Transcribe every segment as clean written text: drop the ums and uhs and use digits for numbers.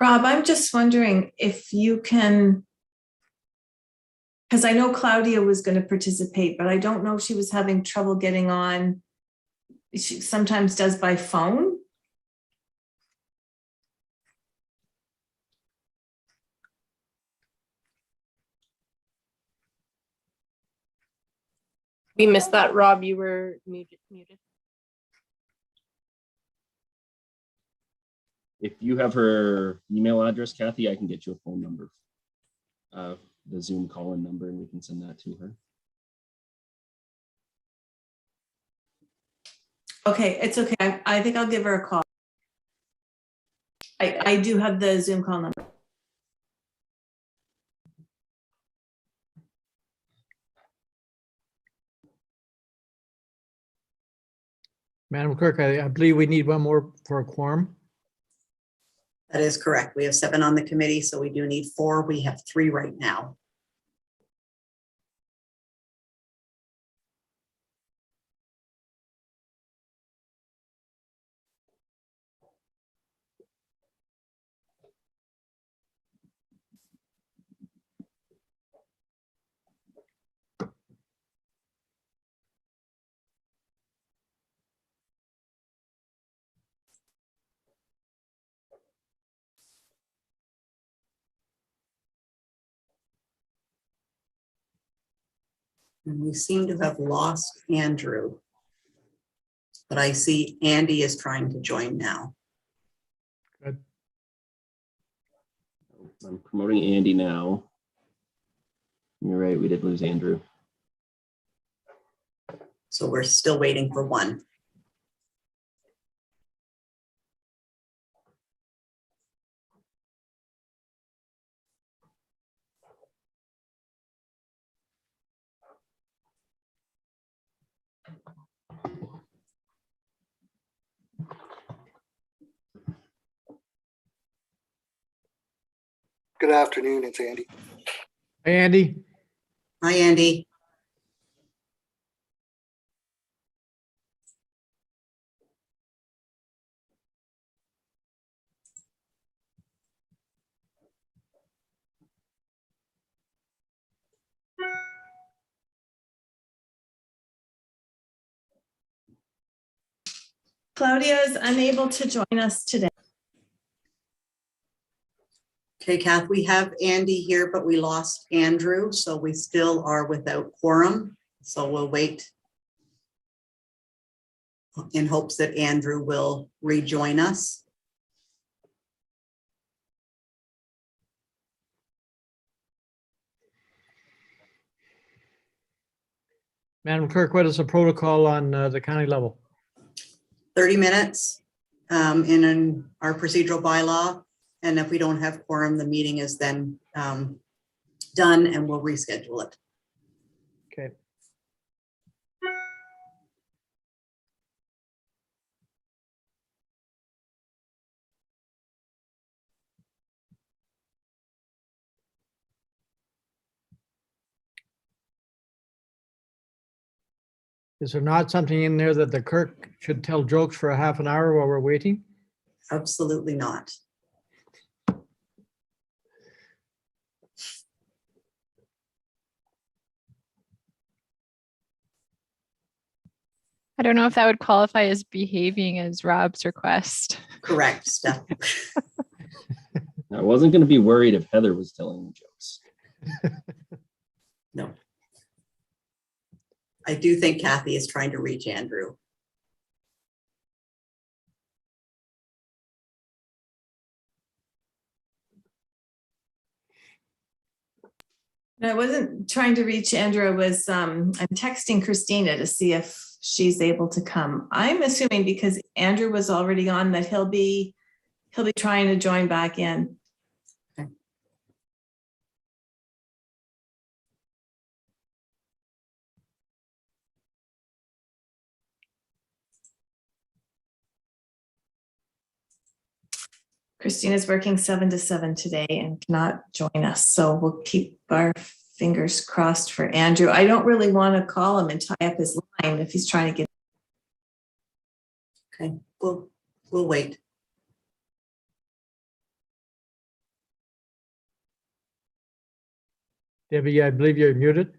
Rob, I'm just wondering if you can, because I know Claudia was going to participate, but I don't know if she was having trouble getting on. She sometimes does by phone. We missed that, Rob. You were muted. If you have her email address, Kathy, I can get you a phone number, the Zoom call-in number, and we can send that to her. Okay, it's okay. I think I'll give her a call. I do have the Zoom call number. Madam Clerk, I believe we need one more for a quorum. That is correct. We have 7 on the committee, so we do need 4. We have 3 right now. And we seem to have lost Andrew. But I see Andy is trying to join now. Good. I'm promoting Andy now. You're right, we did lose Andrew. So we're still waiting for 1. Good afternoon, it's Andy. Hey, Andy. Hi, Andy. Claudia is unable to join us today. Okay, Kath, we have Andy here, but we lost Andrew, so we still are without quorum. So we'll wait in hopes that Andrew will rejoin us. Madam Clerk, what is the protocol on the county level? 30 minutes in our procedural bylaw. And if we don't have quorum, the meeting is then done and we'll reschedule it. Okay. Is there not something in there that the clerk should tell jokes for a half an hour while we're waiting? Absolutely not. I don't know if that would qualify as behaving as Rob's request. Correct, Steph. I wasn't going to be worried if Heather was telling the jokes. No. I do think Kathy is trying to reach Andrew. I wasn't trying to reach Andrew. I'm texting Christina to see if she's able to come. I'm assuming because Andrew was already on that he'll be trying to join back in. Okay. Christina's working 7 to 7 today and cannot join us. So we'll keep our fingers crossed for Andrew. I don't really want to call him and tie up his line if he's trying to get. Okay, we'll wait. Debbie, I believe you're muted.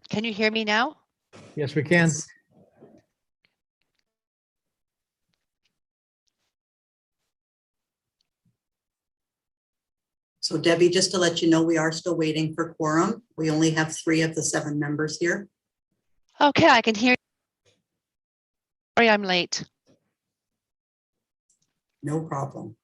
Can you hear me now? Yes, we can. Yes. So Debbie, just to let you know, we are still waiting for quorum. We only have 3 of the 7 members here. Okay, I can hear. Sorry, I'm late. No problem.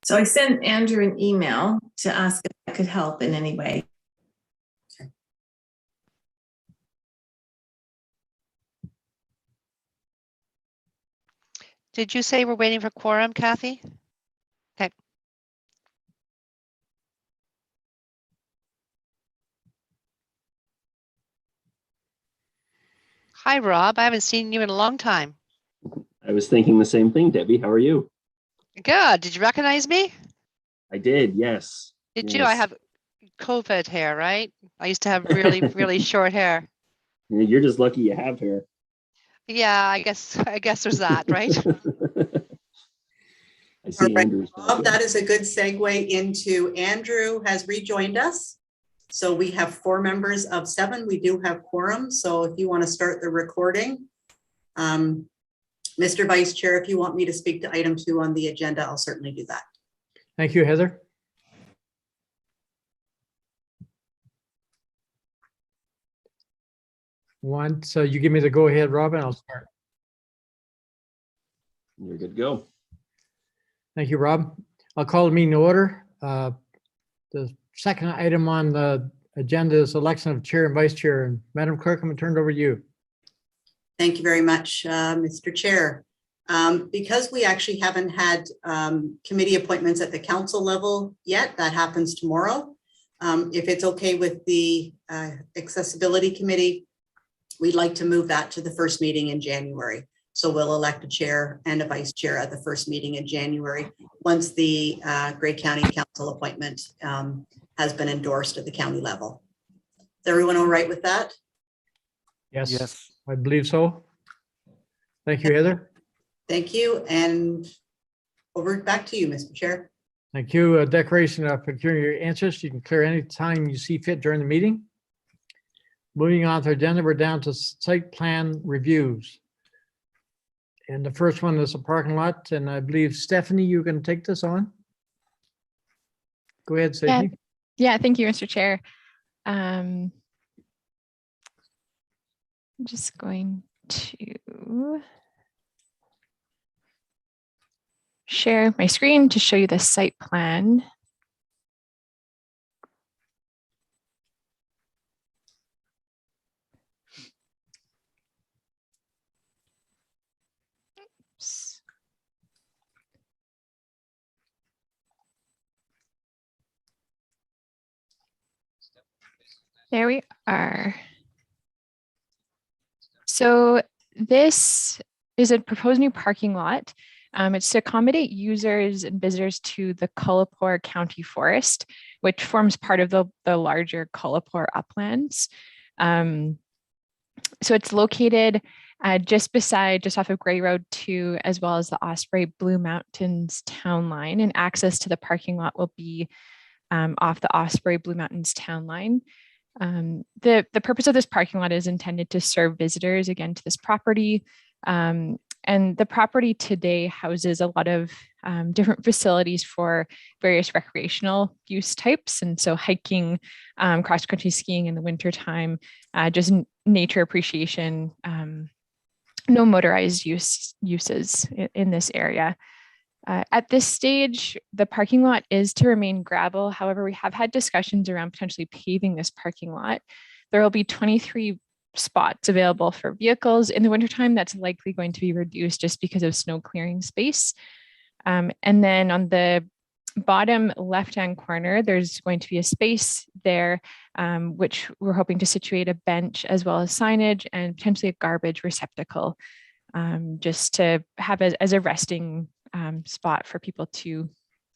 So I sent Andrew an email to ask if I could help in any way. Did you say we're waiting for quorum, Kathy? Okay. Hi, Rob. I haven't seen you in a long time. I was thinking the same thing, Debbie. How are you? Good. Did you recognize me? I did, yes. Did you? I Yes. have COVID hair, right? I used to have really, really short hair. You're just lucky you have hair. Yeah, I guess there's that, right? I see All right, Andrew's. Rob, that is a good segue into Andrew has rejoined us. So we have 4 members of 7. We do have quorum. So if you want to start the recording, Mr. Vice Chair, if you want me to speak to item 2 on the agenda, I'll certainly do that. Thank you, Heather. Once you give me the go ahead, Robin, I'll start. You're good to go. Thank you, Rob. I'll call the meeting to order. The second item on the agenda is election of chair and vice chair. And Madam Clerk, I'm going to turn it over to you. Thank you very much, Mr. Chair. Because we actually haven't had committee appointments at the council level yet, that happens tomorrow. If it's okay with the accessibility committee, we'd like to move that to the first meeting in January. So we'll elect a chair and a vice chair at the first meeting in January, once the Grey County Council appointment has been endorsed at the county level. Is everyone all right with that? Yes. I believe so. Thank you, Heather. Thank you. And over back to you, Mr. Chair. Thank you. A declaration of peculiar interest. You can clear any time you see fit during the meeting. Moving on to the agenda, we're down to site plan reviews. And the first one is a parking lot. And I believe, Stephanie, you can take this on. Go ahead, Stephanie. Yeah, thank you, Mr. Chair. I'm just going to share my screen to show you the site plan. Oops. There we are. So this is a proposed new parking lot. It's to accommodate users and visitors to the Guelph County Forest, which forms part of the larger Guelph uplands. So it's located just off of Grey Road 2, as well as the Osprey Blue Mountains town line, and access to the parking lot will be off the Osprey Blue Mountains town line. The purpose of this parking lot is intended to serve visitors again to this property. And the property today houses a lot of different facilities for various recreational use types. And so hiking, cross-country skiing in the wintertime, just nature appreciation, no motorized uses in this area. At this stage, the parking lot is to remain gravel. However, we have had discussions around potentially paving this parking lot. There will be 23 spots available for vehicles. In the wintertime, that's likely going to be reduced just because of snow clearing space. And then on the bottom left-hand corner, there's going to be a space there, which we're hoping to situate a bench as well as signage and potentially a garbage receptacle, just to have as a resting spot for people to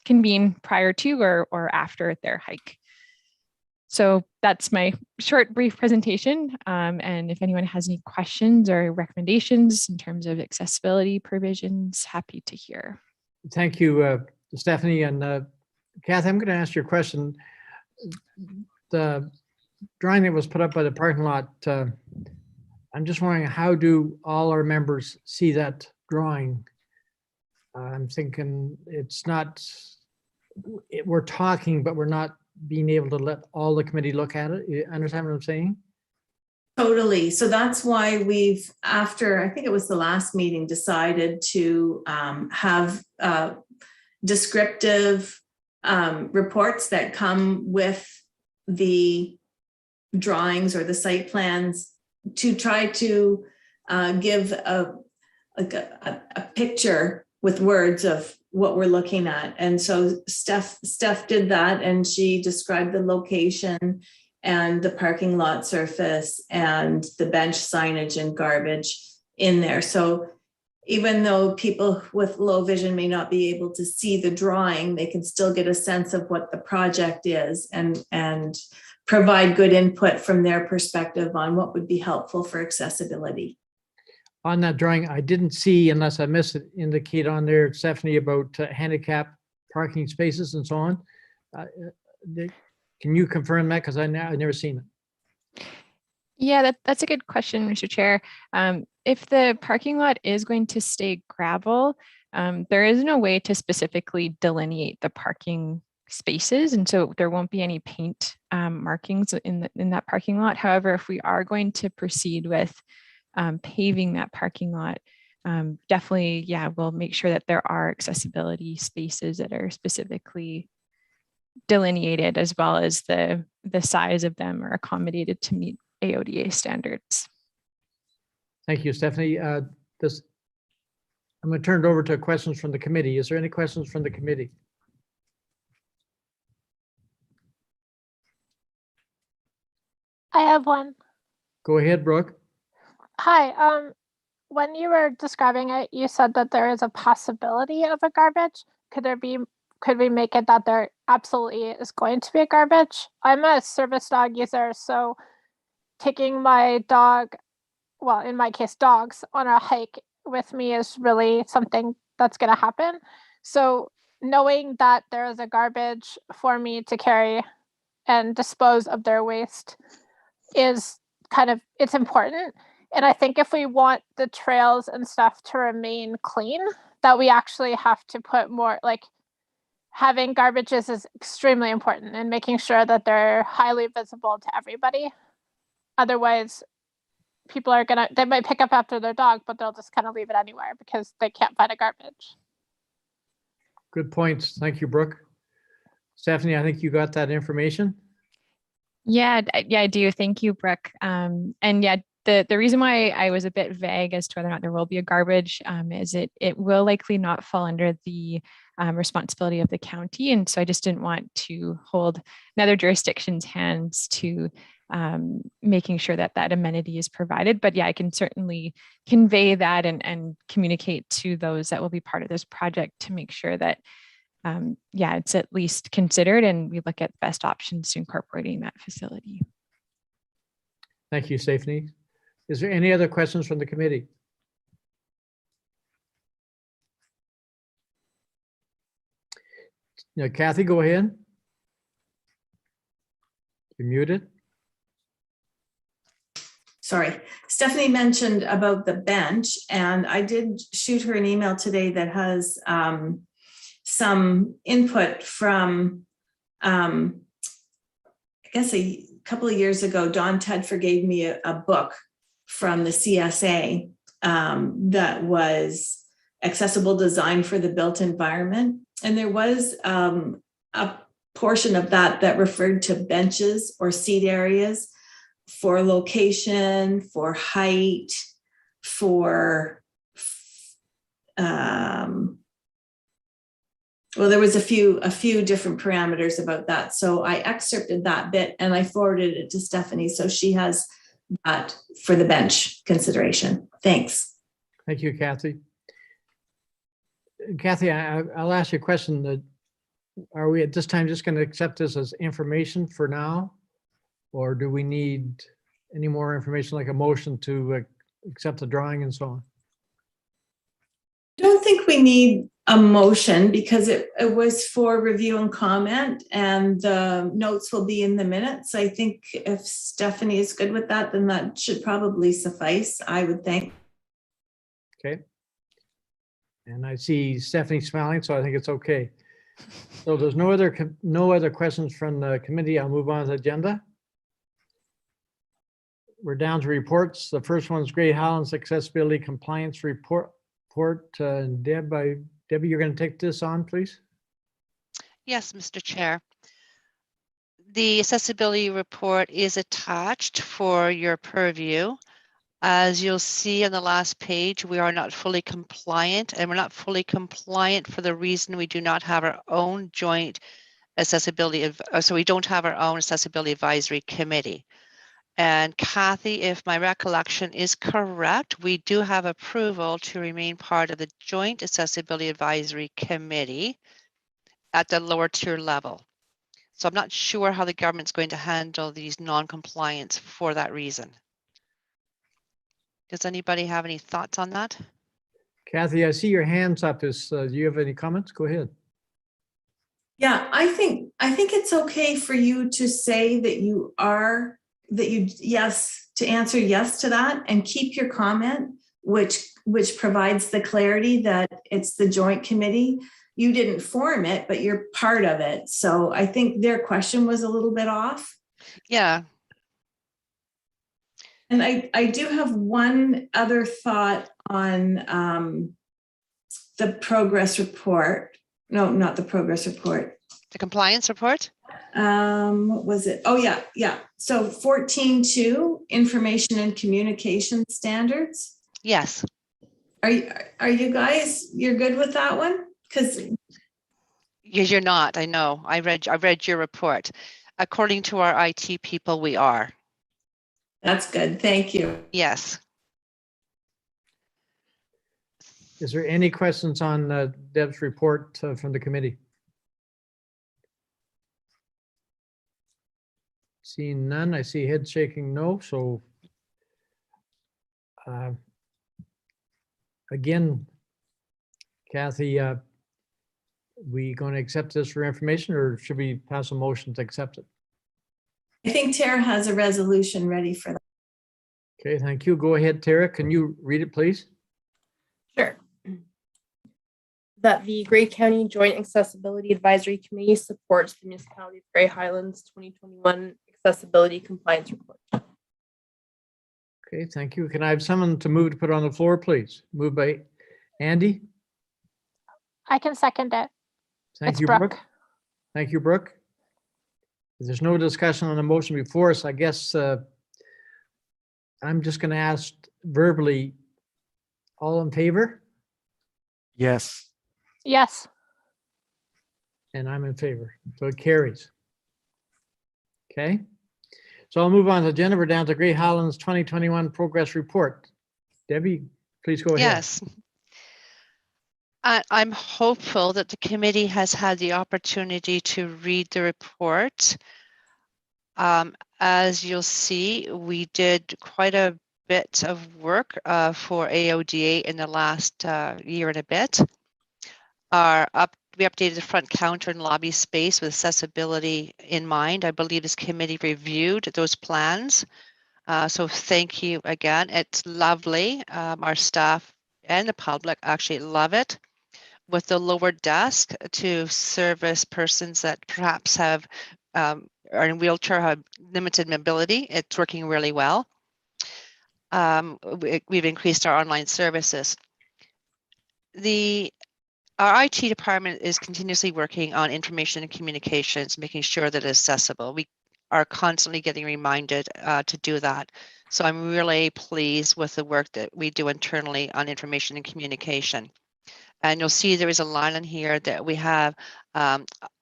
convene prior to or after their hike. So that's my short, brief presentation. And if anyone has any questions or recommendations in terms of accessibility provisions, happy to hear. Thank you, Stephanie. And Kathy, I'm going to ask you a question. The drawing that was put up by the parking lot, I'm just wondering, how do all our members see that drawing? I'm thinking it's not, we're talking, but we're not being able to let all the committee look at it. You understand what I'm saying? Totally. So that's why we've, after, I think it was the last meeting, decided to have descriptive reports that come with the drawings or the site plans to try to give a picture with words of what we're looking at. And so Steph did that, and she described the location and the parking lot surface and the bench signage and garbage in there. So even though people with low vision may not be able to see the drawing, they can still get a sense of what the project is and provide good input from their perspective on what would be helpful for accessibility. On that drawing, I didn't see, unless I missed it, indicate on there, Stephanie, about handicap parking spaces and so on. Can you confirm that? Because I've never seen it. Yeah, that's a good question, Mr. Chair. If the parking lot is going to stay gravel, there is no way to specifically delineate the parking spaces, and so there won't be any paint markings in that parking lot. However, if we are going to proceed with paving that parking lot, definitely, yeah, we'll make sure that there are accessibility spaces that are specifically delineated, as well as the size of them are accommodated to meet AODA standards. Thank you, Stephanie. I'm going to turn it over to questions from the committee. Is there any questions from the committee? I have one. Go ahead, Brooke. Hi, when you were describing it, you said that there is a possibility of a garbage. Could we make it that there absolutely is going to be a garbage? I'm a service dog user, so taking my dog, well, in my case, dogs, on a hike with me is really something that's going to happen. So knowing that there is a garbage for me to carry and dispose of their waste is it's important. And I think if we want the trails and stuff to remain clean, that we actually have to put more, like, having garbages is extremely important, and making sure that they're highly visible to everybody. Otherwise, people are they might pick up after their dog, but they'll just kind of leave it anywhere because they can't find a garbage. Good points. Thank you, Brooke. Stephanie, I think you got that information. Yeah, I do. Thank you, Brooke. And yeah, the reason why I was a bit vague as to whether or not there will be a garbage is it will likely not fall under the responsibility of the county. And so I just didn't want to hold another jurisdiction's hands to making sure that that amenity is provided. But yeah, I can certainly convey that and communicate to those that will be part of this project to make sure that yeah, it's at least considered and we look at the best options to incorporating that facility. Thank you, Stephanie. Is there any other questions from the committee? Yeah, Kathy, go ahead. You're muted. Sorry, Stephanie mentioned about the bench, and I did shoot her an email today that has some input from, I guess a couple of years ago, Don Tedford gave me a book from the CSA that was accessible design for the built environment. And there was a portion of that referred to benches or seat areas for location, for height, for, well, there was a few different parameters about that. So I excerpted that bit and I forwarded it to Stephanie. So she has that for the bench consideration. Thanks. Thank you, Kathy. Kathy, I'll ask you a question. That are we at this time just going to accept this as information for now? Or do we need any more information, like a motion to accept the drawing and so on? Don't think we need a motion because it was for review and comment, and the notes will be in the minutes. I think if Stephanie is good with that, then that should probably suffice, I would think. Okay. And I see Stephanie smiling, so I think it's okay. So there's no other questions from the committee. I'll move on to the agenda. We're down to reports. The first one is Great Holland's Accessibility Compliance Report. Debbie, you're going to take this on, please. Yes, Mr. Chair. The accessibility report is attached for your purview. As you'll see on the last page, we are not fully compliant, and we're not fully compliant for the reason we do not have our own joint accessibility, so we don't have our own accessibility advisory committee. And Kathy, if my recollection is correct, we do have approval to remain part of the Joint Accessibility Advisory Committee at the lower tier level. So I'm not sure how the government's going to handle these non-compliance for that reason. Does anybody have any thoughts on that? Kathy, I see your hands up. Do you have any comments? Go ahead. Yeah, I think it's okay for you to say that to answer yes to that and keep your comment, which provides the clarity that it's the joint committee. You didn't form it, but you're part of it. So I think their question was a little bit off. Yeah. And I do have one other thought on the progress report. No, not the progress report. The compliance report? What was it? Oh, yeah. So 14.2, information and communication standards. Yes. Are you guys, you're good with that one? Because You're not, I know. I read your report. According to our IT people, we are. that's good. Thank you. Yes. Is there any questions on Deb's report from the committee? Seeing none, I see head shaking no. So again, Kathy, we going to accept this for information, or should we pass a motion to accept it? I think Tara has a resolution ready for that. Okay, thank you. Go ahead, Tara. Can you read it, please? Sure. That the Grey County Joint Accessibility Advisory Committee supports the Municipality of Grey Highlands 2021 Accessibility Compliance Report. Okay, thank you. Can I have someone to move to put on the floor, please? Moved by Andy. I can second it. Thank It's you, Brooke. Brooke. Thank you, Brooke. If there's no discussion on the motion before us, I guess I'm just going to ask verbally, all in favor? Yes. Yes. And I'm in favor, so it carries. Okay, so I'll move on to the agenda. We're down to Great Holland's 2021 Progress Report. Debbie, please go ahead. Yes. I'm hopeful that the committee has had the opportunity to read the report. As you'll see, we did quite a bit of work for AODA in the last year and a bit. We updated the front counter and lobby space with accessibility in mind. I believe this committee reviewed those plans. So thank you again. It's lovely. Our staff and the public actually love it. With the lower desk to service persons that perhaps have are in wheelchair, have limited mobility, it's working really well. We've increased our online services. Our IT department is continuously working on information and communications, making sure that it's accessible. are constantly getting reminded to do that. So I'm really pleased with the work that we do internally on information and communication. And you'll see there is a line in here that we have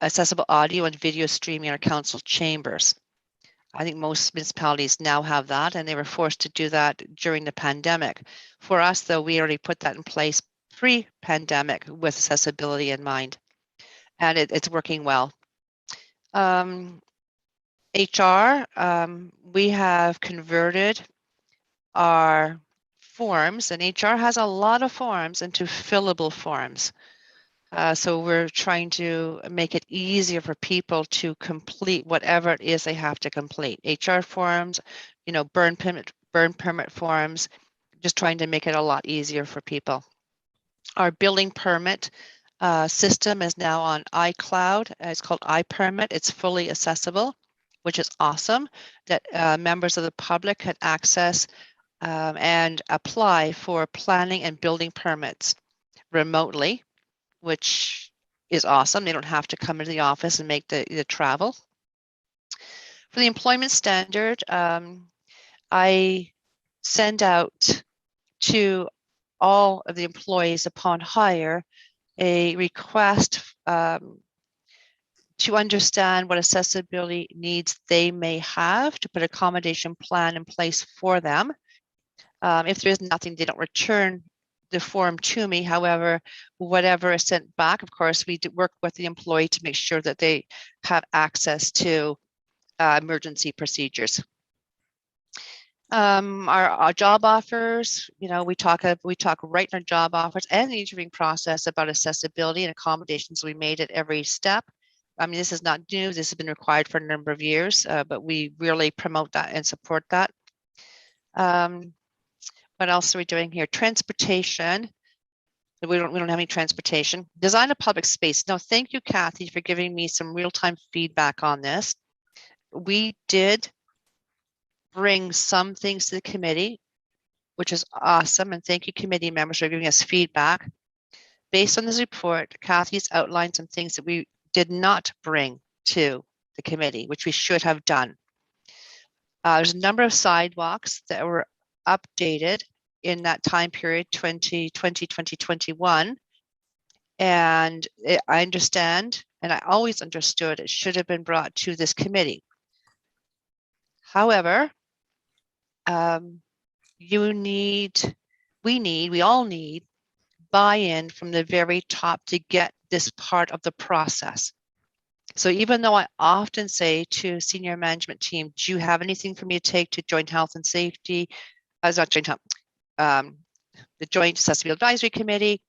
accessible audio and video streaming in our council chambers. I think most municipalities now have that, and they were forced to do that during the pandemic. For us, though, we already put that in place pre-pandemic with accessibility in mind, and it's working well. HR, we have converted our forms, and HR has a lot of forms, into fillable forms. So we're trying to make it easier for people to complete whatever it is they have to complete. HR forms, burn permit forms, just trying to make it a lot easier for people. Our building permit system is now on iCloud. It's called iPermit. It's fully accessible, which is awesome, that members of the public can access and apply for planning and building permits remotely, which is awesome. They don't have to come into the office and make the travel. For the employment standard, I send out to all of the employees upon hire a request to understand what accessibility needs they may have, to put an accommodation plan in place for them. If there is nothing, they don't return the form to me. However, whatever is sent back, of course, we do work with the employee to make sure that they have access to emergency procedures. Our job offers, we talk right in our job offers and the interviewing process about accessibility and accommodations we made at every step. I mean, this is not new. This has been required for a number of years, but we really promote that and support that. What else are we doing here? Transportation. We don't have any transportation. Design a public space. Now, thank you, Kathy, for giving me some real-time feedback on this. We did bring some things to the committee, which is awesome. And thank you, committee members, for giving us feedback. Based on this report, Kathy's outlined some things that we did not bring to the committee, which we should have done. There's a number of sidewalks that were updated in that time period, 2020, 2021. And I understand, and I always understood, it should have been brought to this committee. However, we all need buy-in from the very top to get this part of the process. So even though I often say to senior management team, do you have anything for me to take to joint health and safety? Not joint health, the Joint Accessibility Advisory Committee,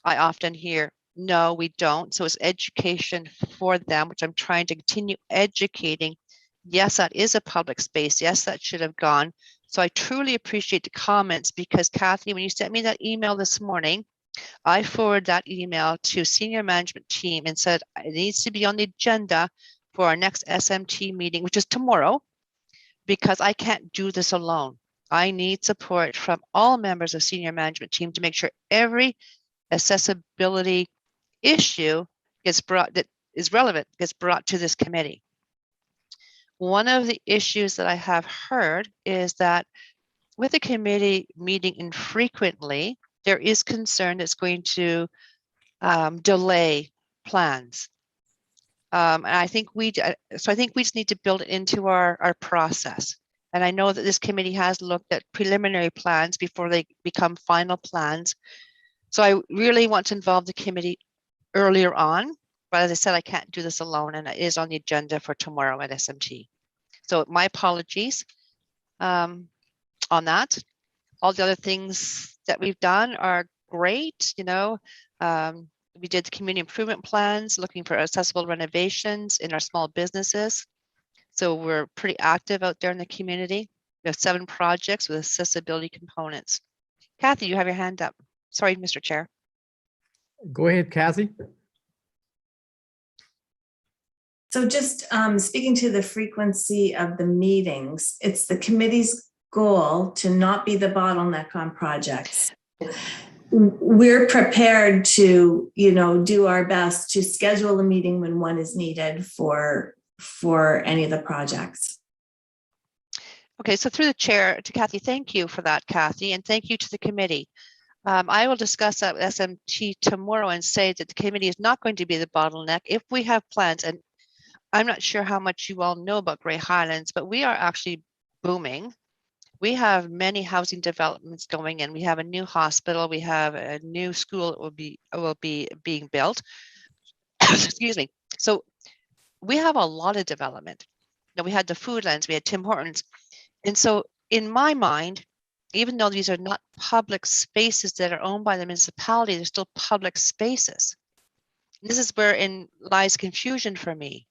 I often hear, no, we don't. So it's education for them, which I'm trying to continue educating. Yes, that is a public space. Yes, that should have gone. So I truly appreciate the comments, because Kathy, when you sent me that email this morning, I forwarded that email to senior management team and said, it needs to be on the agenda for our next SMT meeting, which is tomorrow, because I can't do this alone. I need support from all members of senior management team to make sure every accessibility issue that is relevant gets brought to this committee. One of the issues that I have heard is that with the committee meeting infrequently, there is concern that's going to delay plans. And I think we just need to build it into our process. And I know that this committee has looked at preliminary plans before they become final plans. So I really want to involve the committee earlier on. But as I said, I can't do this alone, and it is on the agenda for tomorrow at SMT. So my apologies on that. All the other things that we've done are great. We did the community improvement plans, looking for accessible renovations in our small businesses. So we're pretty active out there in the community. We have 7 projects with accessibility components. Kathy, you have your hand up. Sorry, Mr. Chair. Go ahead, Kathy. So just speaking to the frequency of the meetings, it's the committee's goal to not be the bottleneck on projects. We're prepared to, do our best to schedule a meeting when one is needed for for any of the projects. Okay, so through the chair to Kathy, thank you for that, Kathy, and thank you to the committee. I will discuss that with SMT tomorrow and say that the committee is not going to be the bottleneck. If we have plans, and I'm not sure how much you all know about Grey Highlands, but we are actually booming. We have many housing developments going in. We have a new hospital. We have a new school that will be being built. Excuse me. So we have a lot of development. Now we had the Foodlands, we had Tim Hortons. And so in my mind, even though these are not public spaces that are owned by the municipality, they're still public spaces. This is wherein lies confusion for me,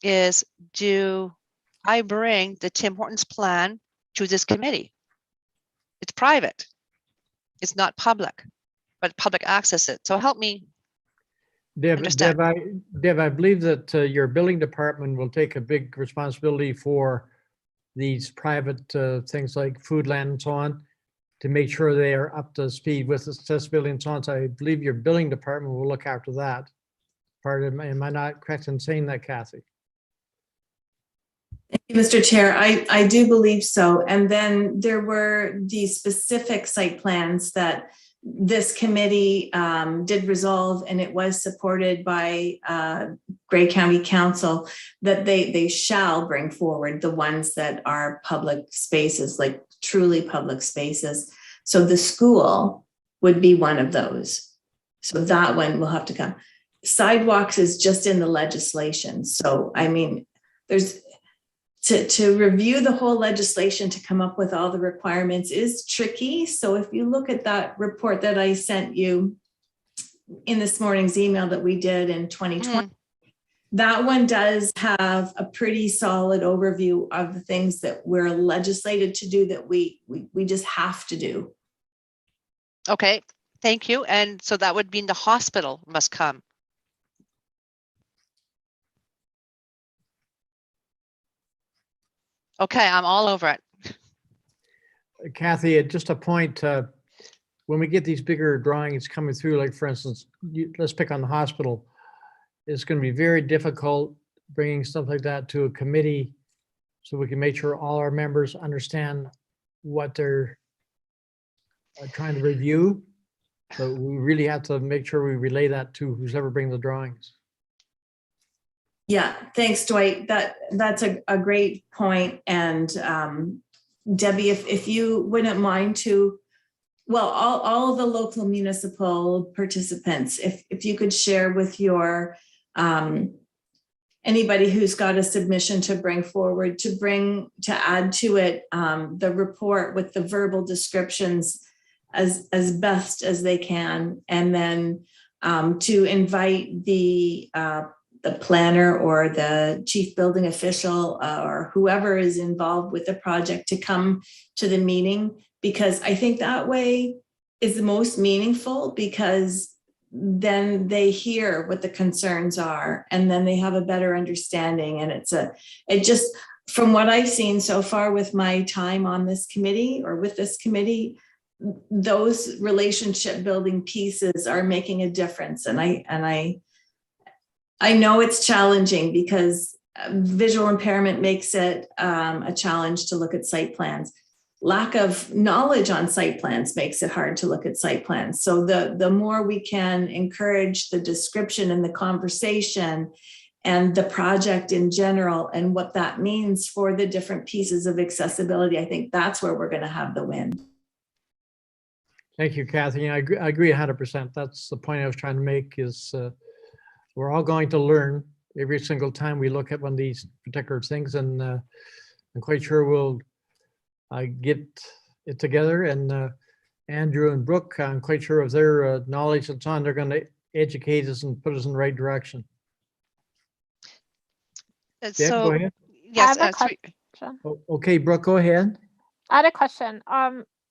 is do I bring the Tim Hortons plan to this committee? It's private. It's not public, but public access it. So help me understand. Deb, I believe that your building department will take a big responsibility for these private things like Foodland and so on, to make sure they are up to speed with accessibility and so on. So I believe your building department will look after that part. Am I not correct in saying that, Kathy? Thank you, Mr. Chair. I do believe so. And then there were the specific site plans that this committee did resolve, and it was supported by Grey County Council, that they shall bring forward the ones that are public spaces, like truly public spaces. So the school would be one of those. So that one will have to come. Sidewalks is just in the legislation. So, I mean, there's to review the whole legislation to come up with all the requirements is tricky. So if you look at that report that I sent you in this morning's email that we did in 2020, that one does have a pretty solid overview of the things that we're legislated to do, that we just have to do. Okay, thank you. And so that would mean the hospital must come. Okay, I'm all over it. Kathy, just a point, when we get these bigger drawings coming through, like for instance, let's pick on the hospital, it's going to be very difficult bringing stuff like that to a committee so we can make sure all our members understand what they're trying to review. So we really have to make sure we relay that to who's ever bringing the drawings. Yeah, thanks, Dwight. That's a great point. And Debbie, if you wouldn't mind to, well, all of the local municipal participants, if you could share with your anybody who's got a submission to bring forward, to add to it the report with the verbal descriptions as best as they can, and then to invite the planner or the chief building official or whoever is involved with the project to come to the meeting, because I think that way is the most meaningful, because then they hear what the concerns are and then they have a better understanding. And it just, from what I've seen so far with my time on this committee or with this committee, those relationship building pieces are making a difference. And I know it's challenging because visual impairment makes it a challenge to look at site plans. Lack of knowledge on site plans makes it hard to look at site plans. So the more we can encourage the description and the conversation and the project in general and what that means for the different pieces of accessibility, I think that's where we're going to have the win. Thank you, Kathy. I agree 100%. That's the point I was trying to make, is we're all going to learn every single time we look at one of these particular things, and I'm quite sure we'll get it together. And Andrew and Brooke, I'm quite sure of their knowledge and so on, they're going to educate us and put us in the right direction. So, go ahead. Yes. I have a question. Okay, Brooke, go ahead. I had a question.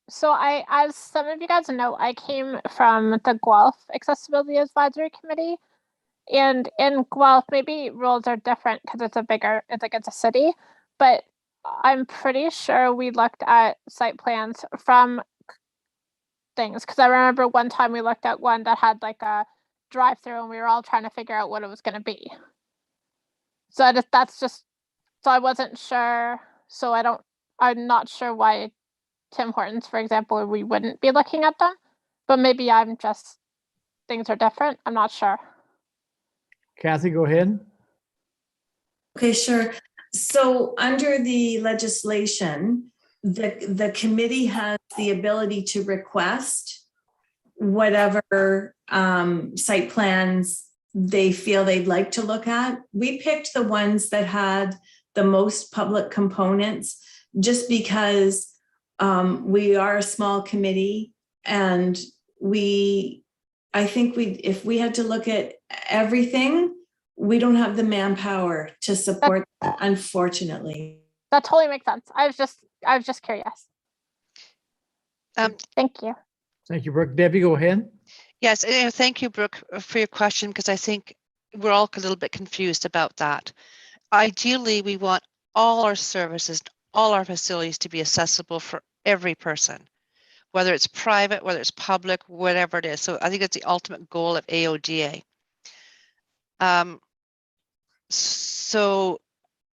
So as some of you guys know, I came from the Guelph Accessibility Advisory Committee. And in Guelph, maybe rules are different because it's a city, but I'm pretty sure we looked at site plans from things, because I remember one time we looked at one that had like a drive-through and we were all trying to figure out what it was going to be. So that's just, so I wasn't sure. So I'm not sure why Tim Hortons, for example, we wouldn't be looking at them, but maybe things are different. I'm not sure. Kathy, go ahead. Okay, sure. So under the legislation, the committee has the ability to request whatever site plans they feel they'd like to look at. We picked the ones that had the most public components just because we are a small committee, and I think if we had to look at everything, we don't have the manpower to support that, unfortunately. That totally makes sense. I was just curious. Thank you. Thank you, Brooke. Debbie, go ahead. Yes, and thank you, Brooke, for your question, because I think we're all a little bit confused about that. Ideally, we want all our services, all our facilities to be accessible for every person, whether it's private, whether it's public, whatever it is. So I think that's the ultimate goal of AODA. So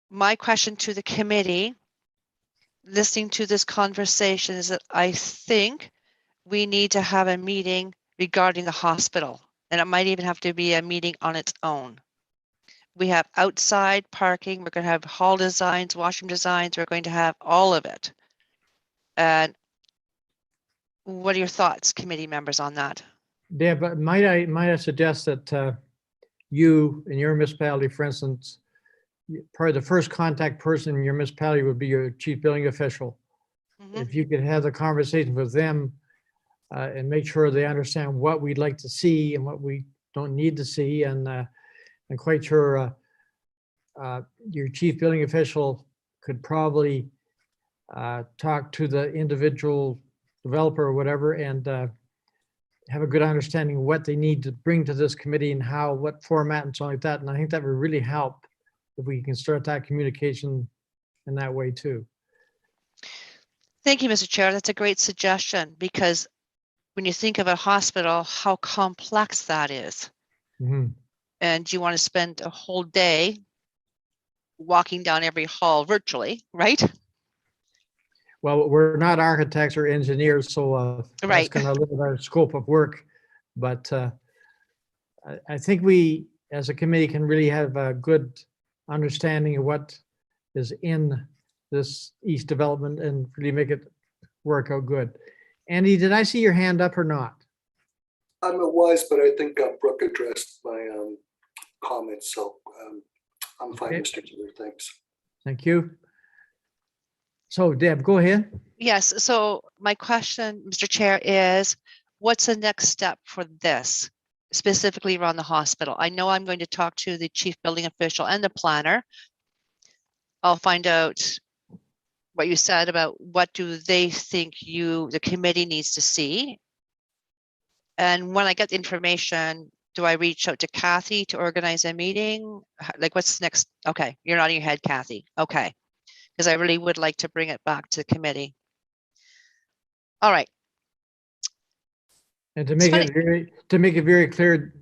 my question to the committee, listening to this conversation, is that I think we need to have a meeting regarding the hospital, and it might even have to be a meeting on its own. We have outside parking, we're going to have hall designs, washroom designs, we're going to have all of it. And what are your thoughts, committee members, on that? Deb, might I suggest that you in your municipality, for instance, probably the first contact person in your municipality would be your chief building official. Mhm. If you could have the conversation with them and make sure they understand what we'd like to see and what we don't need to see. And I'm quite sure your chief building official could probably talk to the individual developer or whatever and have a good understanding of what they need to bring to this committee and how, what format and so like that. And I think that would really help if we can start that communication in that way too. Thank you, Mr. Chair. That's a great suggestion, because when you think of a hospital, how complex that is. Mhm. And you want to spend a whole day walking down every hall virtually, right? Well, we're not architects or engineers, so that's Right. going to limit our scope of work. But I think we, as a committee, can really have a good understanding of what is in this East development and really make it work out good. Andy, did I see your hand up or not? It was, but I think Brooke addressed my comments, so I'm fine, Okay. Mr. Chair. Thanks. Thank you. So Deb, go ahead. Yes. So my question, Mr. Chair, is what's the next step for this, specifically around the hospital? I know I'm going to talk to the chief building official and the planner. I'll find out what you said about what do they think the committee needs to see. And when I get the information, do I reach out to Kathy to organize a meeting? Like, what's next? Okay, you're nodding your head, Kathy. Okay, because I really would like to bring it back to the committee. All right. And to make it very clear,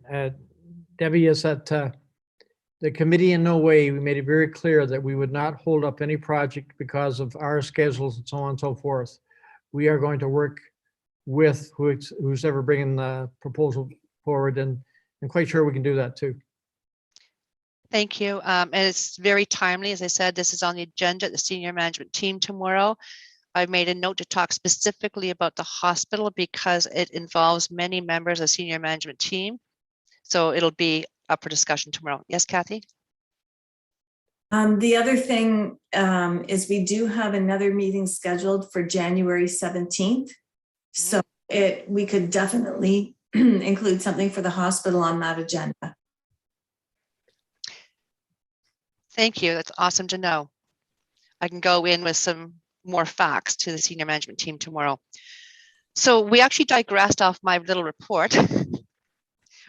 Debbie, is that the committee in no way, we made it very clear that we would not hold up any project because of our schedules and so on and so forth. We are going to work with who's ever bringing the proposal forward, and I'm quite sure we can do that too. Thank you. And it's very timely. As I said, this is on the agenda at the senior management team tomorrow. I've made a note to talk specifically about the hospital because it involves many members of the senior management team. So it'll be up for discussion tomorrow. Yes, Kathy? The other thing is we do have another meeting scheduled for January 17th. So we could definitely include something for the hospital on that agenda. Thank you. That's awesome to know. I can go in with some more facts to the senior management team tomorrow. So we actually digressed off my little report,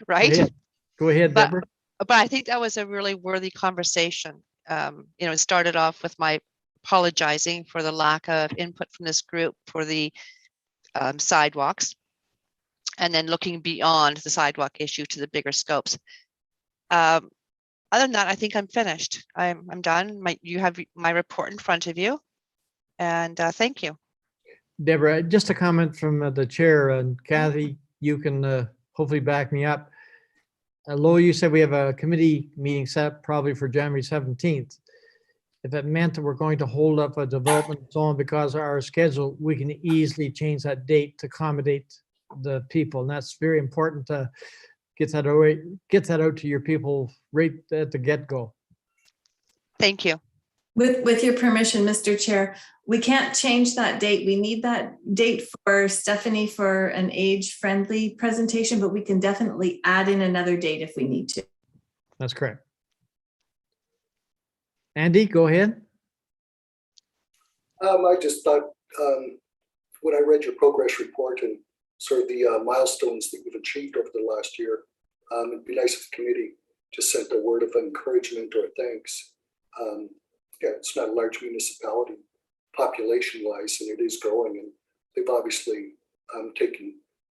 right? Go ahead, but, Deborah. But I think that was a really worthy conversation. It started off with my apologizing for the lack of input from this group for the sidewalks, and then looking beyond the sidewalk issue to the bigger scopes. Other than that, I think I'm finished. I'm done. You have my report in front of you. And thank you. Deborah, just a comment from the chair, and Kathy, you can hopefully back me up. Lowell, you said we have a committee meeting set probably for January 17th. If it meant that we're going to hold up a development zone because of our schedule, we can easily change that date to accommodate the people. And that's very important to get that out to your people right at the get-go. Thank you. With your permission, Mr. Chair, we can't change that date. We need that date for Stephanie for an age-friendly presentation, but we can definitely add in another date if we need to. That's correct. Andy, go ahead. I just thought when I read your progress report and sort of the milestones that you've achieved over the last year, it'd be nice if the committee just sent a word of encouragement or thanks. Yeah, it's not a large municipality population-wise, and it is growing, and they've obviously taken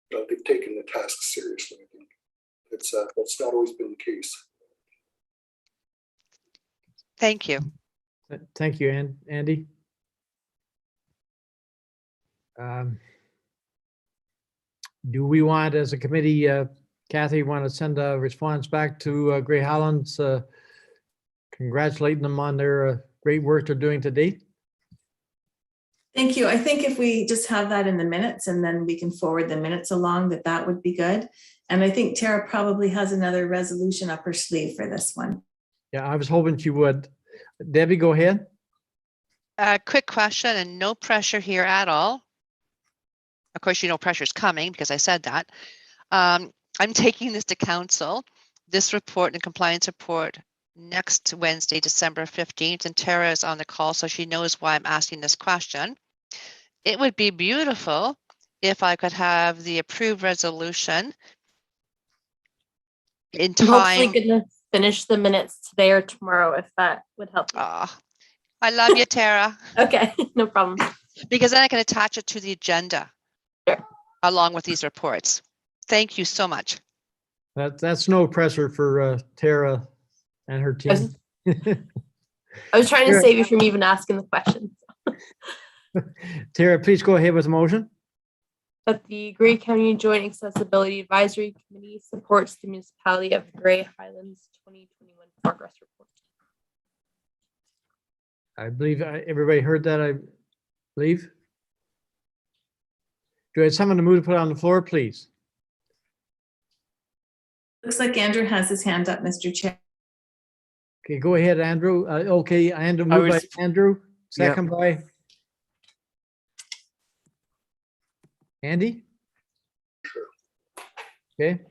the task seriously. I think that's not always been the case. Thank you. Thank you, Andy. Do we want, as a committee, Kathy, want to send a response back to Grey Hollands, congratulating them on their great work they're doing to date? Thank you. I think if we just have that in the minutes and then we can forward the minutes along, that would be good. And I think Tara probably has another resolution up her sleeve for this one. Yeah, I was hoping she would. Debbie, go ahead. Quick question, and no pressure here at all. Of course, you know pressure is coming because I said that. I'm taking this to council, this report and compliance report, next Wednesday, December 15th, and Tara is on the call, so she knows why I'm asking this question. It would be beautiful if I could have the approved resolution in I'm hopefully time. gonna finish the minutes today or tomorrow, if that would help. I love you, Tara. Okay, no problem. Because then I can attach it to the agenda. Sure. Along with these reports. Thank you so much. That's no pressure for Tara and her team. I was trying to save you from even asking the questions. Tara, please go ahead with the motion. That the Grey County Joint Accessibility Advisory Committee supports the municipality of Grey Highlands 2021 progress report. I believe everybody heard that, I believe. Do I have someone to move to put on the floor, please? Looks like Andrew has his hand up, Mr. Chair. Okay, go ahead, Andrew. Okay, Andrew, move by Andrew, second by Andy? Sure. Okay,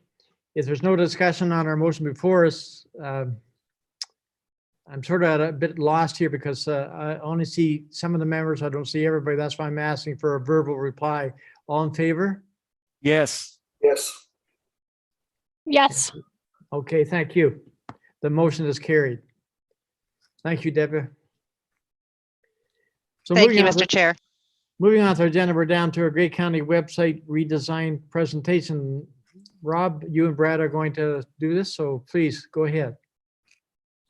if there's no discussion on our motion before us, I'm sort of a bit lost here because I only see some of the members. I don't see everybody. That's why I'm asking for a verbal reply. All in favor? Yes. Yes. Yes. Okay, thank you. The motion is carried. Thank you, Deborah. So Thank you, moving on Mr. Chair. Moving on to our agenda, we're down to our Grey County website redesign presentation. Rob, you and Brad are going to do this, so please go ahead.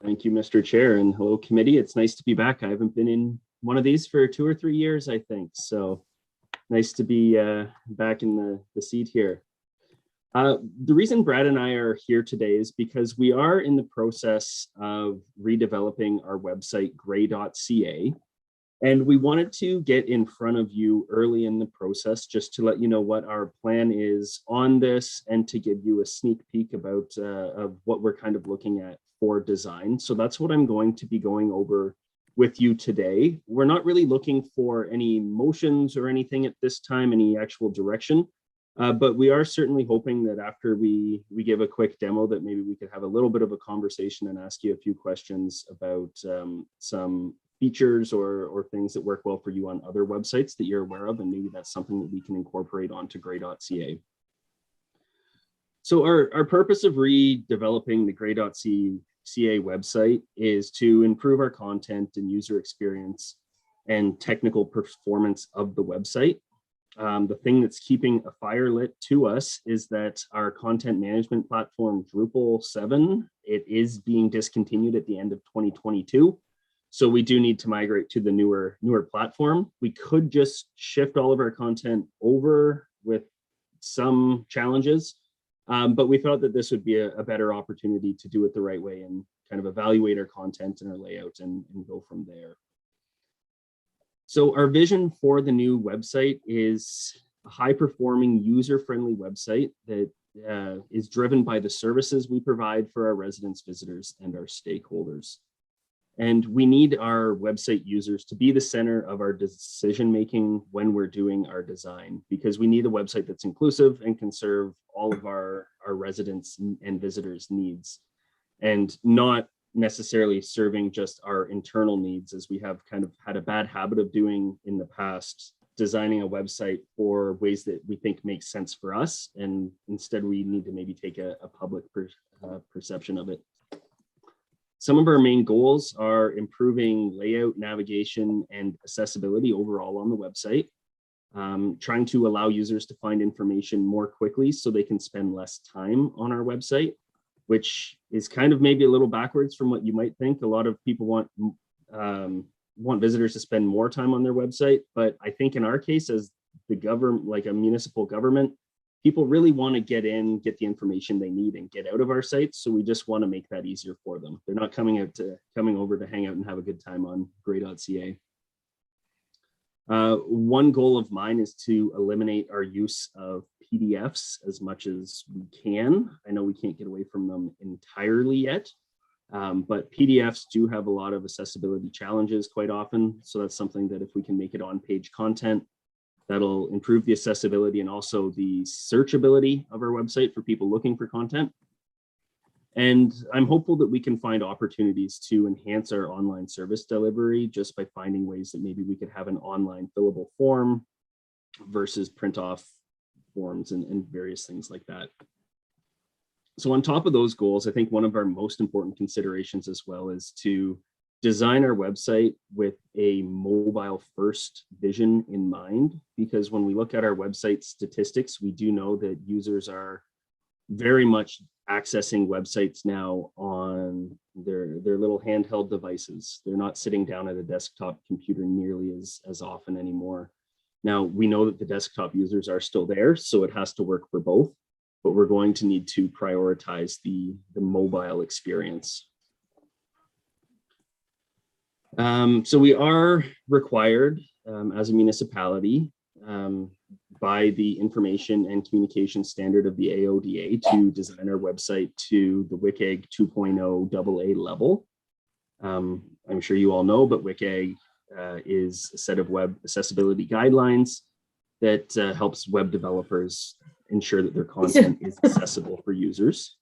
Thank you, Mr. Chair, and hello, committee. It's nice to be back. I haven't been in one of these for 2 or 3 years, I think. So nice to be back in the seat here. The reason Brad and I are here today is because we are in the process of redeveloping our website, grey.ca. And we wanted to get in front of you early in the process just to let you know what our plan is on this and to give you a sneak peek about of what we're kind of looking at for design. So that's what I'm going to be going over with you today. We're not really looking for any motions or anything at this time, any actual direction, but we are certainly hoping that after we give a quick demo that maybe we could have a little bit of a conversation and ask you a few questions about some features or things that work well for you on other websites that you're aware of, and maybe that's something that we can incorporate onto grey.ca. So our purpose of redeveloping the grey.ca website is to improve our content and user experience and technical performance of the website. The thing that's keeping a fire lit to us is that our content management platform Drupal 7 it is being discontinued at the end of 2022. So we do need to migrate to the newer platform. We could just shift all of our content over with some challenges, but we thought that this would be a better opportunity to do it the right way and kind of evaluate our content and our layout and go from there. So our vision for the new website is a high-performing, user-friendly website that is driven by the services we provide for our residents, visitors, and our stakeholders. And we need our website users to be the center of our decision-making when we're doing our design, because we need a website that's inclusive and can serve all of our residents and visitors' needs, and not necessarily serving just our internal needs, as we have kind of had a bad habit of doing in the past, designing a website for ways that we think makes sense for us. And instead we need to maybe take a public perception of it. Some of our main goals are improving layout, navigation, and accessibility overall on the website. Trying to allow users to find information more quickly so they can spend less time on our website, which is kind of maybe a little backwards from what you might think. A lot of people want visitors to spend more time on their website, but I think in our case, as the government, like a municipal government, people really want to get in, get the information they need, and get out of our sites. So we just want to make that easier for them. They're not coming over to hang out and have a good time on grey.ca. One goal of mine is to eliminate our use of PDFs as much as we can. I know we can't get away from them entirely yet, but PDFs do have a lot of accessibility challenges quite often. So that's something that if we can make it on-page content, that'll improve the accessibility and also the searchability of our website for people looking for content. And I'm hopeful that we can find opportunities to enhance our online service delivery just by finding ways that maybe we could have an online fillable form versus print off forms and various things like that. So on top of those goals, I think one of our most important considerations as well is to design our website with a mobile first vision in mind, because when we look at our website statistics, we do know that users are very much accessing websites now on their little handheld devices. They're not sitting down at a desktop computer nearly as often anymore. Now, we know that the desktop users are still there, so it has to work for both, but we're going to need to prioritize the mobile experience. So we are required as a municipality by the Information and Communication Standard of the AODA to design our website to the WCAG 2.0 AA level. I'm sure you all know, but WCAG is a set of web accessibility guidelines that helps web developers ensure that their content is accessible for users.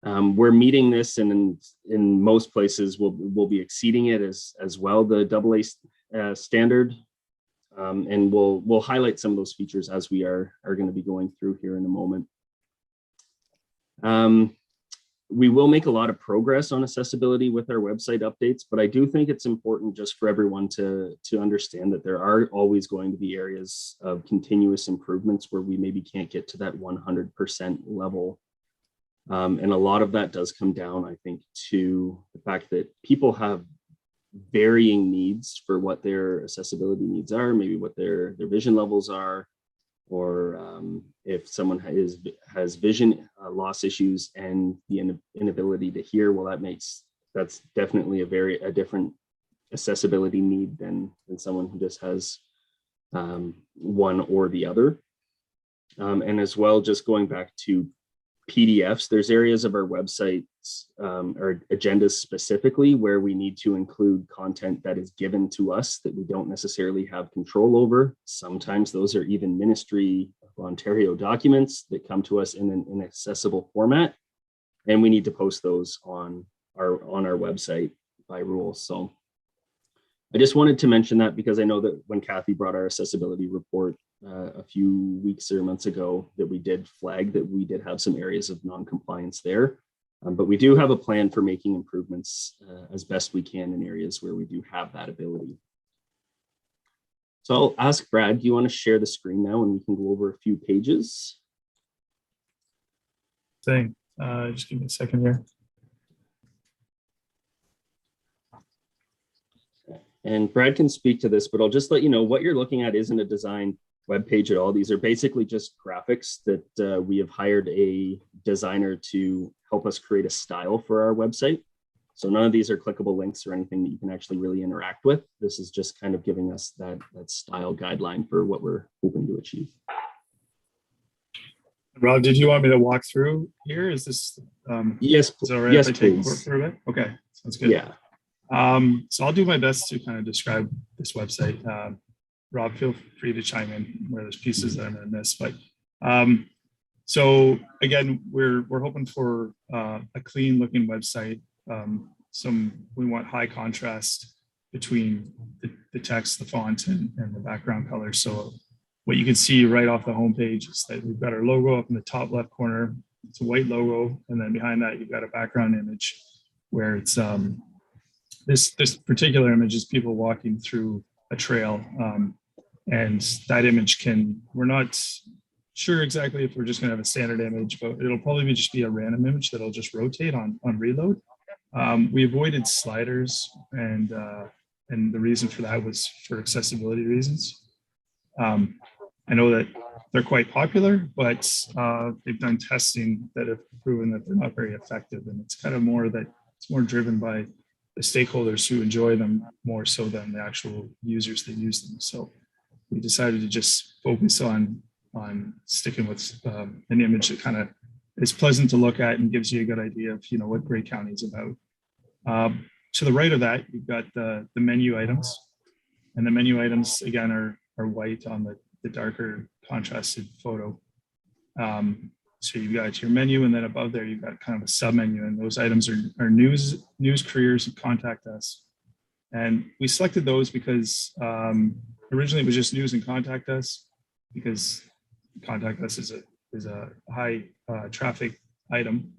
We're meeting this, and in most places we'll be exceeding it as well, the AA standard. And we'll highlight some of those features as we are going to be going through here in a moment. We will make a lot of progress on accessibility with our website updates, but I do think it's important just for everyone to understand that there are always going to be areas of continuous improvements where we maybe can't get to that 100% level. And a lot of that does come down, I think, to the fact that people have varying needs for what their accessibility needs are, maybe what their vision levels are, or if someone has vision loss issues and the inability to hear, well, that's definitely a different accessibility need than someone who just has one or the other. And as well, just going back to PDFs, there's areas of our websites or agendas specifically where we need to include content that is given to us that we don't necessarily have control over. Sometimes those are even Ministry of Ontario documents that come to us in an inaccessible format, and we need to post those on our website by rule. So I just wanted to mention that because I know that when Kathy brought our accessibility report a few weeks or months ago, that we did flag that we did have some areas of non-compliance there. But we do have a plan for making improvements as best we can in areas where we do have that ability. So I'll ask Brad, do you want to share the screen now and we can go over a few pages? Thing. Just give me a second here. And Brad can speak to this, but I'll just let you know what you're looking at isn't a design web page at all. These are basically just graphics that we have hired a designer to help us create a style for our website. So none of these are clickable links or anything that you can actually really interact with. This is just kind of giving us that style guideline for what we're hoping to achieve. Rob, did you want me to walk through here? Is this yes, is it all right yes, if I take please. for a bit? Okay, sounds good. Yeah. So I'll do my best to kind of describe this website. Rob, feel free to chime in where there's pieces that I'm going to miss. But so again, we're hoping for a clean looking website. We want high contrast between the text, the font, and the background color. So what you can see right off the homepage is that we've got our logo up in the top left corner. It's a white logo, and then behind that you've got a background image where it's this particular image is people walking through a trail, and that image we're not sure exactly if we're just going to have a standard image, but it'll probably just be a random image that'll just rotate on reload. We avoided sliders, and the reason for that was for accessibility reasons. I know that they're quite popular, but they've done testing that have proven that they're not very effective, and it's kind of more that it's more driven by the stakeholders who enjoy them more so than the actual users that use them. So we decided to just focus on sticking with an image that kind of is pleasant to look at and gives you a good idea of what Grey County is about. To the right of that, you've got the menu items, and the menu items again are white on the darker contrasted photo. So you've got your menu, and then above there you've got kind of a sub menu, and those items are news, careers, and contact us. And we selected those because originally it was just news and contact us, because contact us is a high traffic item,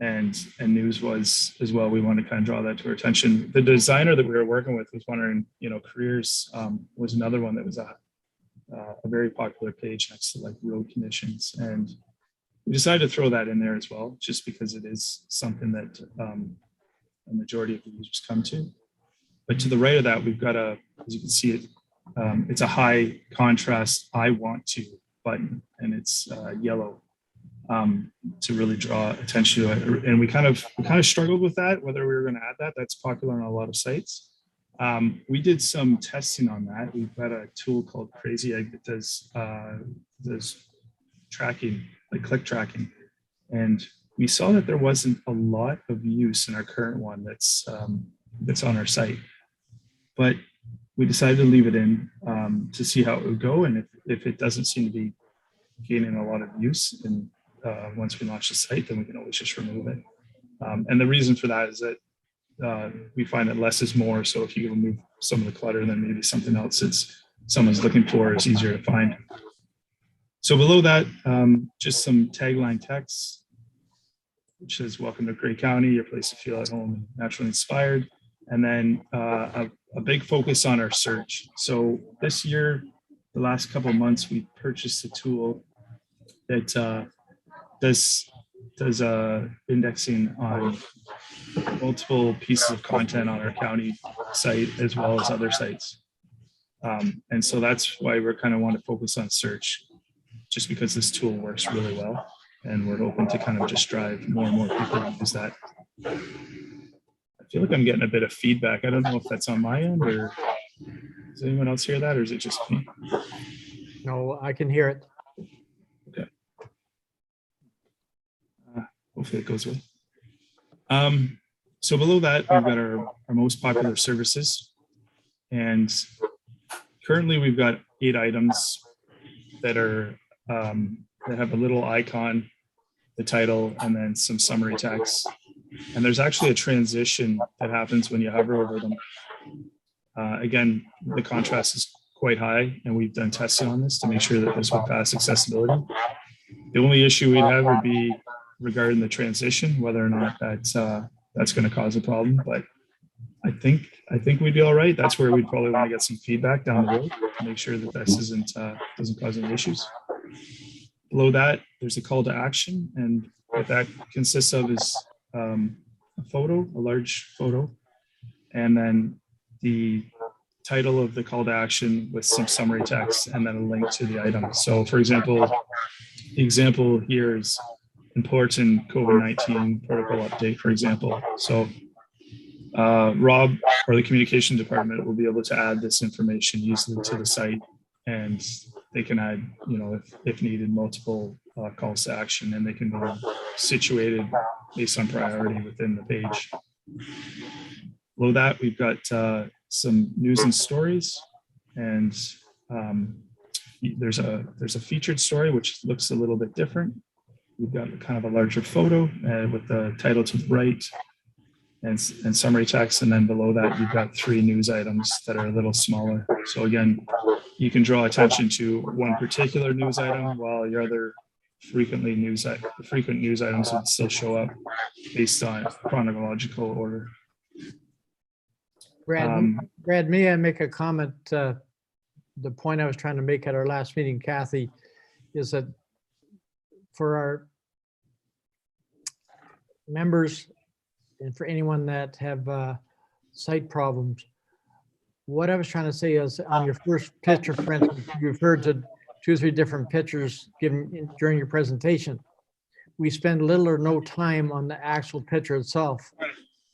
and news was as well. We wanted to kind of draw that to our attention. The designer that we were working with was wondering, careers was another one that was a very popular page next to like road conditions, and we decided to throw that in there as well, just because it is something that a majority of the users come to. But to the right of that, we've got as you can see it, it's a high contrast I want to button, and it's yellow to really draw attention to it. And we kind of struggled with that, whether we were going to add that. That's popular on a lot of sites. We did some testing on that. We've got a tool called Crazy Egg that does tracking, like click tracking. And we saw that there wasn't a lot of use in our current one that's on our site. But we decided to leave it in to see how it would go. And if it doesn't seem to be gaining a lot of use, and once we launch the site, then we can always just remove it. And the reason for that is that we find that less is more. So if you remove some of the clutter, then maybe something else that someone's looking for is easier to find. So below that, just some tagline texts, which says, "Welcome to Grey County, your place to feel at home and naturally inspired." And then a big focus on our search. So this year, the last couple of months, we purchased a tool that does indexing on multiple pieces of content on our county site as well as other sites. And so that's why we're kind of want to focus on search, just because this tool works really well, and we're hoping to kind of just drive more and more people to use that. I feel like I'm getting a bit of feedback. I don't know if that's on my end, or does anyone else hear that, or is it just me? No, I can hear it. Okay. Hopefully it goes well. So below that, we've got our most popular services. And currently we've got 8 items that are that have a little icon, the title, and then some summary text. And there's actually a transition that happens when you hover over them. Again, the contrast is quite high, and we've done testing on this to make sure that this would pass accessibility. The only issue we'd have would be regarding the transition, whether or not that's going to cause a problem. But I think we'd be all right. That's where we'd probably want to get some feedback down the road to make sure that this doesn't cause any issues. Below that, there's a call to action, and what that consists of is a photo, a large photo, and then the title of the call to action with some summary text and then a link to the item. So for example, the example here is important COVID-19 protocol update, for example. So Rob or the communication department will be able to add this information easily to the site, and they can add, you know, if needed, multiple calls to action, and they can be situated based on priority within the page. Below that, we've got some news and stories, and there's a featured story which looks a little bit different. We've got kind of a larger photo with the title to the right and summary text, and then below that you've got 3 news items that are a little smaller. So again, you can draw attention to one particular news item while your other frequent news items would still show up based on chronological order. Brad, may I make a comment? The point I was trying to make at our last meeting, Kathy, is that for our members and for anyone that have sight problems, what I was trying to say is on your first picture, for instance, you referred to 2 or 3 different pictures given during your presentation. We spend little or no time on the actual picture itself.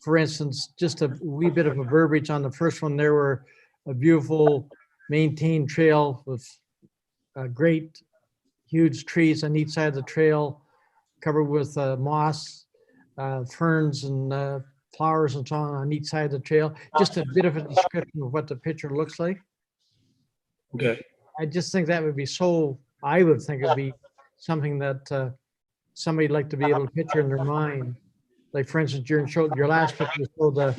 For instance, just a wee bit of a verbiage on the first one, there were a beautiful maintained trail with great huge trees on each side of the trail covered with moss, ferns and flowers and so on each side of the trail. Just a bit of a description of what the picture looks like. Okay. I just think that would be so, I would think it'd be something that somebody'd like to be able to picture in their mind. Like for instance, your last picture showed the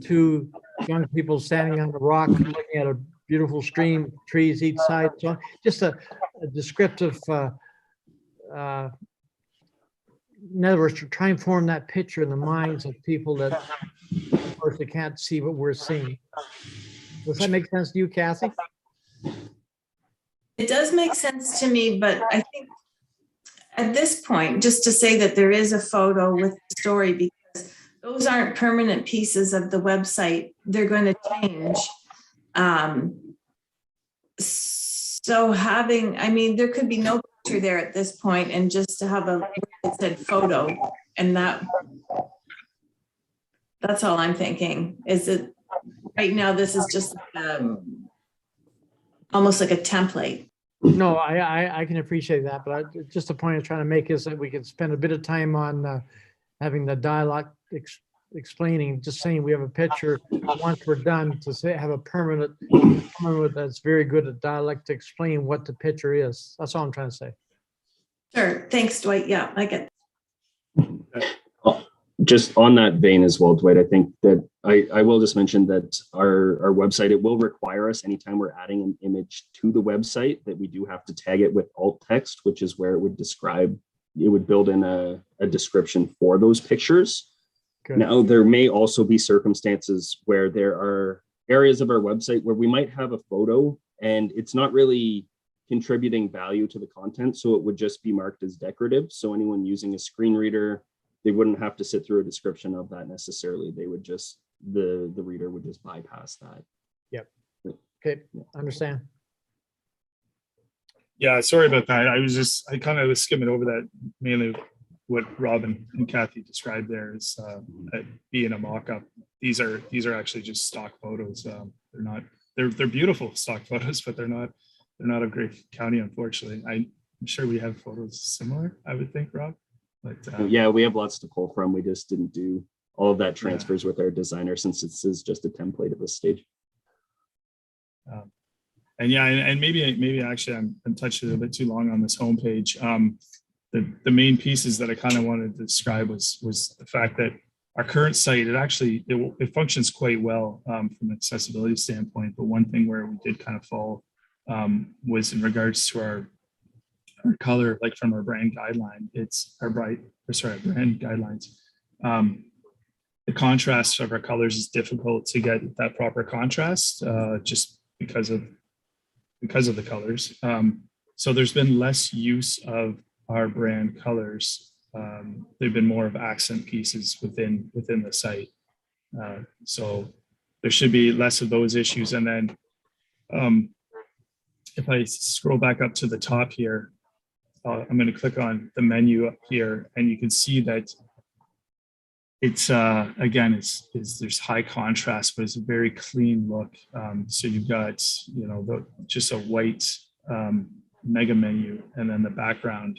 2 young people standing on the rock looking at a beautiful stream, trees each side. So just a descriptive, in other words, to try and form that picture in the minds of people that, of course, they can't see what we're seeing. Does that make sense to you, Kathy? It does make sense to me, but I think at this point, just to say that there is a photo with the story, because those aren't permanent pieces of the website, they're going to change. So having, I mean, there could be no picture there at this point, and just to have a it said photo, and that's all I'm thinking. Is it right now? This is just almost like a template. No, I can appreciate that, but just the point I'm trying to make is that we could spend a bit of time on having the dialogue explaining, just saying we have a picture. Once we're done, to say have a permanent that's very good at dialect to explain what the picture is. That's all I'm trying to say. Sure. Thanks, Dwight. Yeah, I get. Just on that vein as well, Dwight, I think that I will just mention that our website, it will require us anytime we're adding an image to the website that we do have to tag it with alt text, which is where it would describe, it would build in a description for those pictures. Good. Now, there may also be circumstances where there are areas of our website where we might have a photo and it's not really contributing value to the content. So it would just be marked as decorative. So anyone using a screen reader, they wouldn't have to sit through a description of that necessarily. They would just, the reader would just bypass that. Yep. Okay, understand. Yeah, sorry about that. I kind of was skimming over that, mainly what Robin and Kathy described there is being a mock-up. These are actually just stock photos. They're beautiful stock photos, but they're not of Guelph County, unfortunately. I'm sure we have photos similar, I would think, Rob. But yeah, we have lots to pull from. We just didn't do all of that transfers with our designer since this is just a template at this stage. And maybe actually I'm touching a bit too long on this homepage. The main pieces that I kind of wanted to describe was the fact that our current site, it functions quite well from an accessibility standpoint. But one thing where we did kind of fall was in regards to our color, like from our brand guideline. It's our brand guidelines. The contrast of our colors is difficult to get that proper contrast just because of the colors. So there's been less use of our brand colors. They've been more of accent pieces within the site. So there should be less of those issues. And then if I scroll back up to the top here, I'm going to click on the menu up here, and you can see that it's again, there's high contrast, but it's a very clean look. So you've got, you know, just a white mega menu, and then the background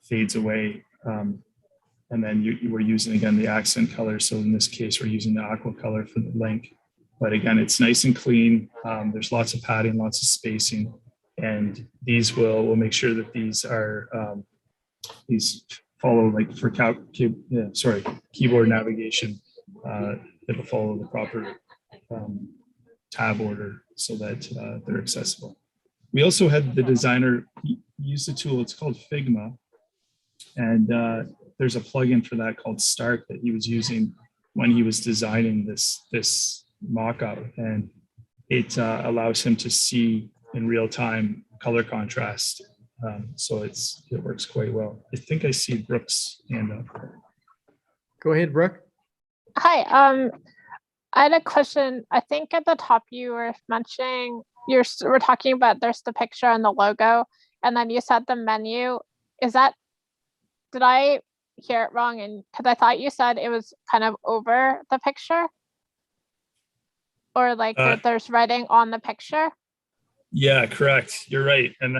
fades away. And then we're using, again, the accent color. So in this case, we're using the aqua color for the link. But again, it's nice and clean. There's lots of padding, lots of spacing. And these we'll make sure that these are, these follow, like for keyboard navigation, it'll follow the proper tab order so that they're accessible. We also had the designer use the tool, it's called Figma. And there's a plugin for that called Start that he was using when he was designing this mock-up, and it allows him to see in real time color contrast. So it works quite well. I think I see Brooke's hand up. Go ahead, Brooke. Hi, I had a question. I think at the top you were mentioning, we're talking about there's the picture and the logo, and then you said the menu. Is that, did I hear it wrong? And because I thought you said it was kind of over the picture, or like there's writing on the picture. Yeah, correct. You're right. And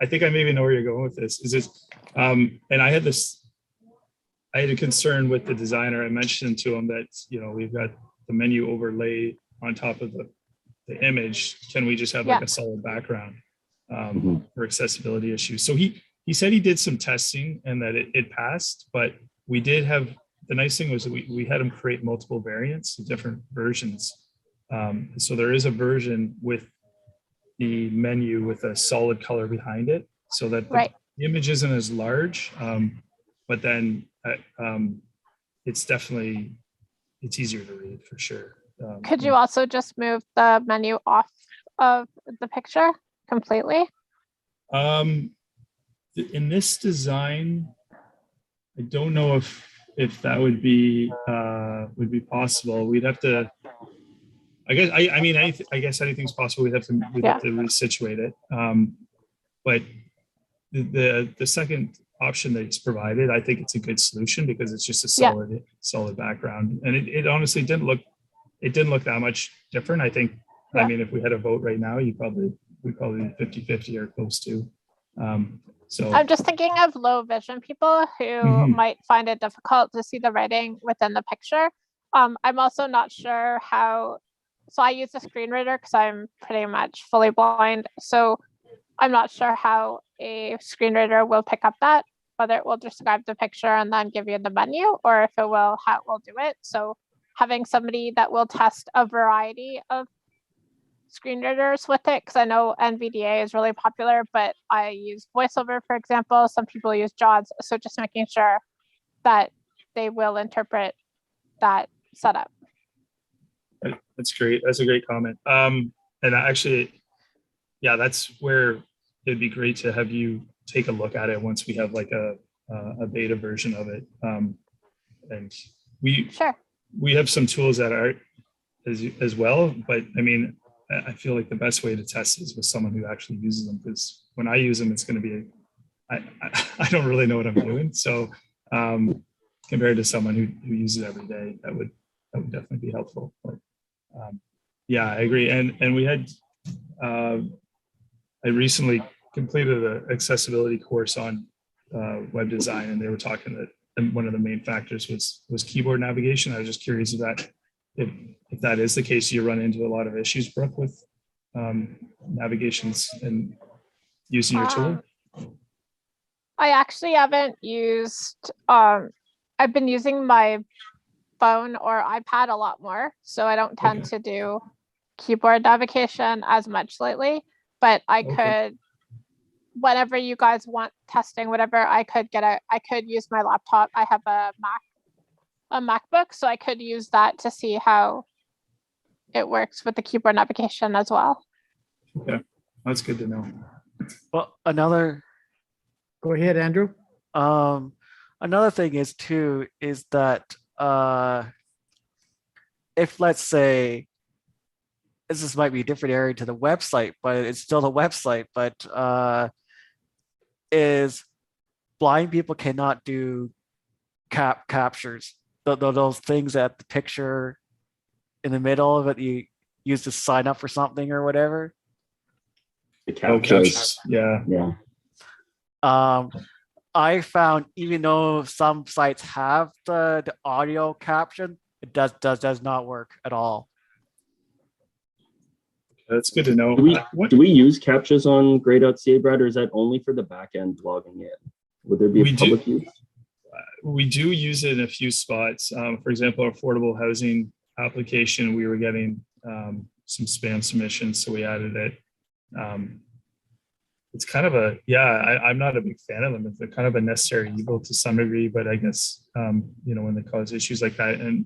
I think I maybe know where you're going with this. Is this, and I had a concern with the designer. I mentioned to him that, you know, we've got the menu overlay on top of the image. Can we just have like a solid background for accessibility issues? So he said he did some testing and that it passed, but we did have, the nice thing was that we had him create multiple variants, different versions. So there is a version with the menu with a solid color behind it, so that the image isn't as large, but then it's easier to read for sure. Could you also just move the menu off of the picture completely? In this design, I don't know if that would be possible. We'd have to. I guess I guess anything's possible. We'd have to resituate it. But the second option that he's provided, I think it's a good solution because it's just a solid background, and it honestly didn't look that much different. I think. I mean, if we had a vote right now, we'd probably 50-50 or close to. So I'm just thinking of low vision people who might find it difficult to see the writing within the picture. I'm also not sure how. So I use a screen reader because I'm pretty much fully blind. So I'm not sure how a screen reader will pick up that, whether it will describe the picture and then give you the menu, or if it will, how it will do it. So having somebody that will test a variety of screen readers with it, because I know NVDA is really popular, but I use VoiceOver, for example. Some people use JAWS. So just making sure that they will interpret that setup. That's great. That's a great comment. And actually, yeah, that's where it'd be great to have you take a look at it once we have like a beta version of it. And we have some tools that are as well, but I mean, I feel like the best way to test is with someone who actually uses them, because when I use them, it's going to be, I don't really know what I'm doing. So compared to someone who uses it every day, that would definitely be helpful. But, yeah, I agree. And we had, I recently completed an accessibility course on web design, and they were talking that one of the main factors was keyboard navigation. I was just curious if that is the case, you run into a lot of issues, Brooke, with navigations and using your tool. I actually haven't used, I've been using my phone or iPad a lot more, so I don't tend to do keyboard navigation as much lately, but I could, whenever you guys want testing, whatever, I could use my laptop. I have a MacBook, so I could use that to see how it works with the keyboard navigation as well. Okay, that's good to know. Well, another. Go ahead, Andrew. Another thing is that if let's say, this might be a different area to the website, but it's still a website, but is blind people cannot do captures. Those things that the picture in the middle of it you use to sign up for something or whatever. The Oh, captures. captions. Yeah. Yeah. I found even though some sites have the audio caption, it does not work at all. That's good to know. Do we use captchas on Gray.ca, Brad, or is that only for the back end logging in? Would there be a public use? We do use it in a few spots. For example, affordable housing application, we were getting some spam submissions, so we added it. It's kind of I'm not a big fan of them. They're kind of a necessary evil to some degree, but I guess, when they cause issues like that, and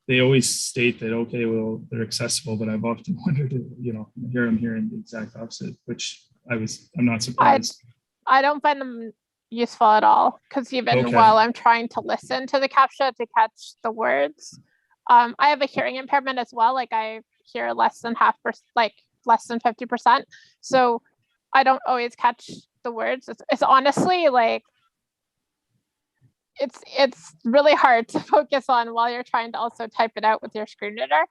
they always state that, okay, well, they're accessible, but I've often wondered, here I'm hearing the exact opposite, which I'm not surprised. I don't find them useful at all, because even while I'm trying to listen to the CAPTCHA to catch the words, I have a hearing impairment as well. Like I hear less than 50%. So I don't always catch the words. It's honestly like, it's really hard to focus on while you're trying to also type it out with your screen reader.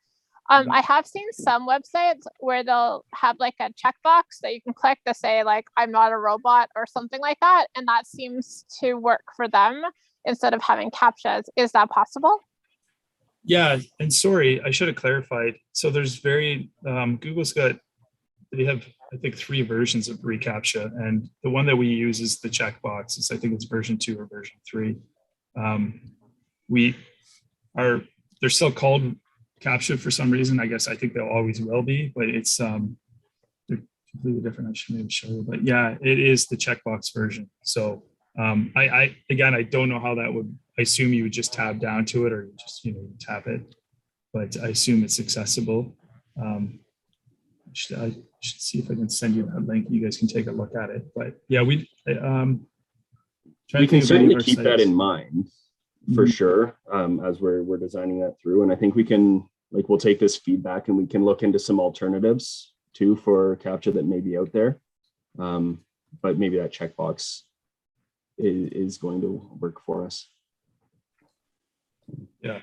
I have seen some websites where they'll have like a checkbox that you can click to say like, I'm not a robot or something like that. And that seems to work for them instead of having CAPTCHAs. Is that possible? Yeah, and sorry, I should have clarified. So there's Google's they have, I think, 3 versions of reCAPTCHA, and the one that we use is the checkbox. I think it's version 2 or version 3. They're still called CAPTCHA for some reason. I think they'll always will be, but it's they're completely different. I should maybe show you, but yeah, it is the checkbox version. So I don't know how that would. I assume you would just tab down to it, or just tap it, but I assume it's accessible. I should see if I can send you that link. You guys can take a look at it. But yeah, we can certainly keep that in mind for sure, as we're designing that through. And I think we can, we'll take this feedback and we can look into some alternatives too for CAPTCHA that may be out there. But maybe that checkbox is going to work for us. Yeah.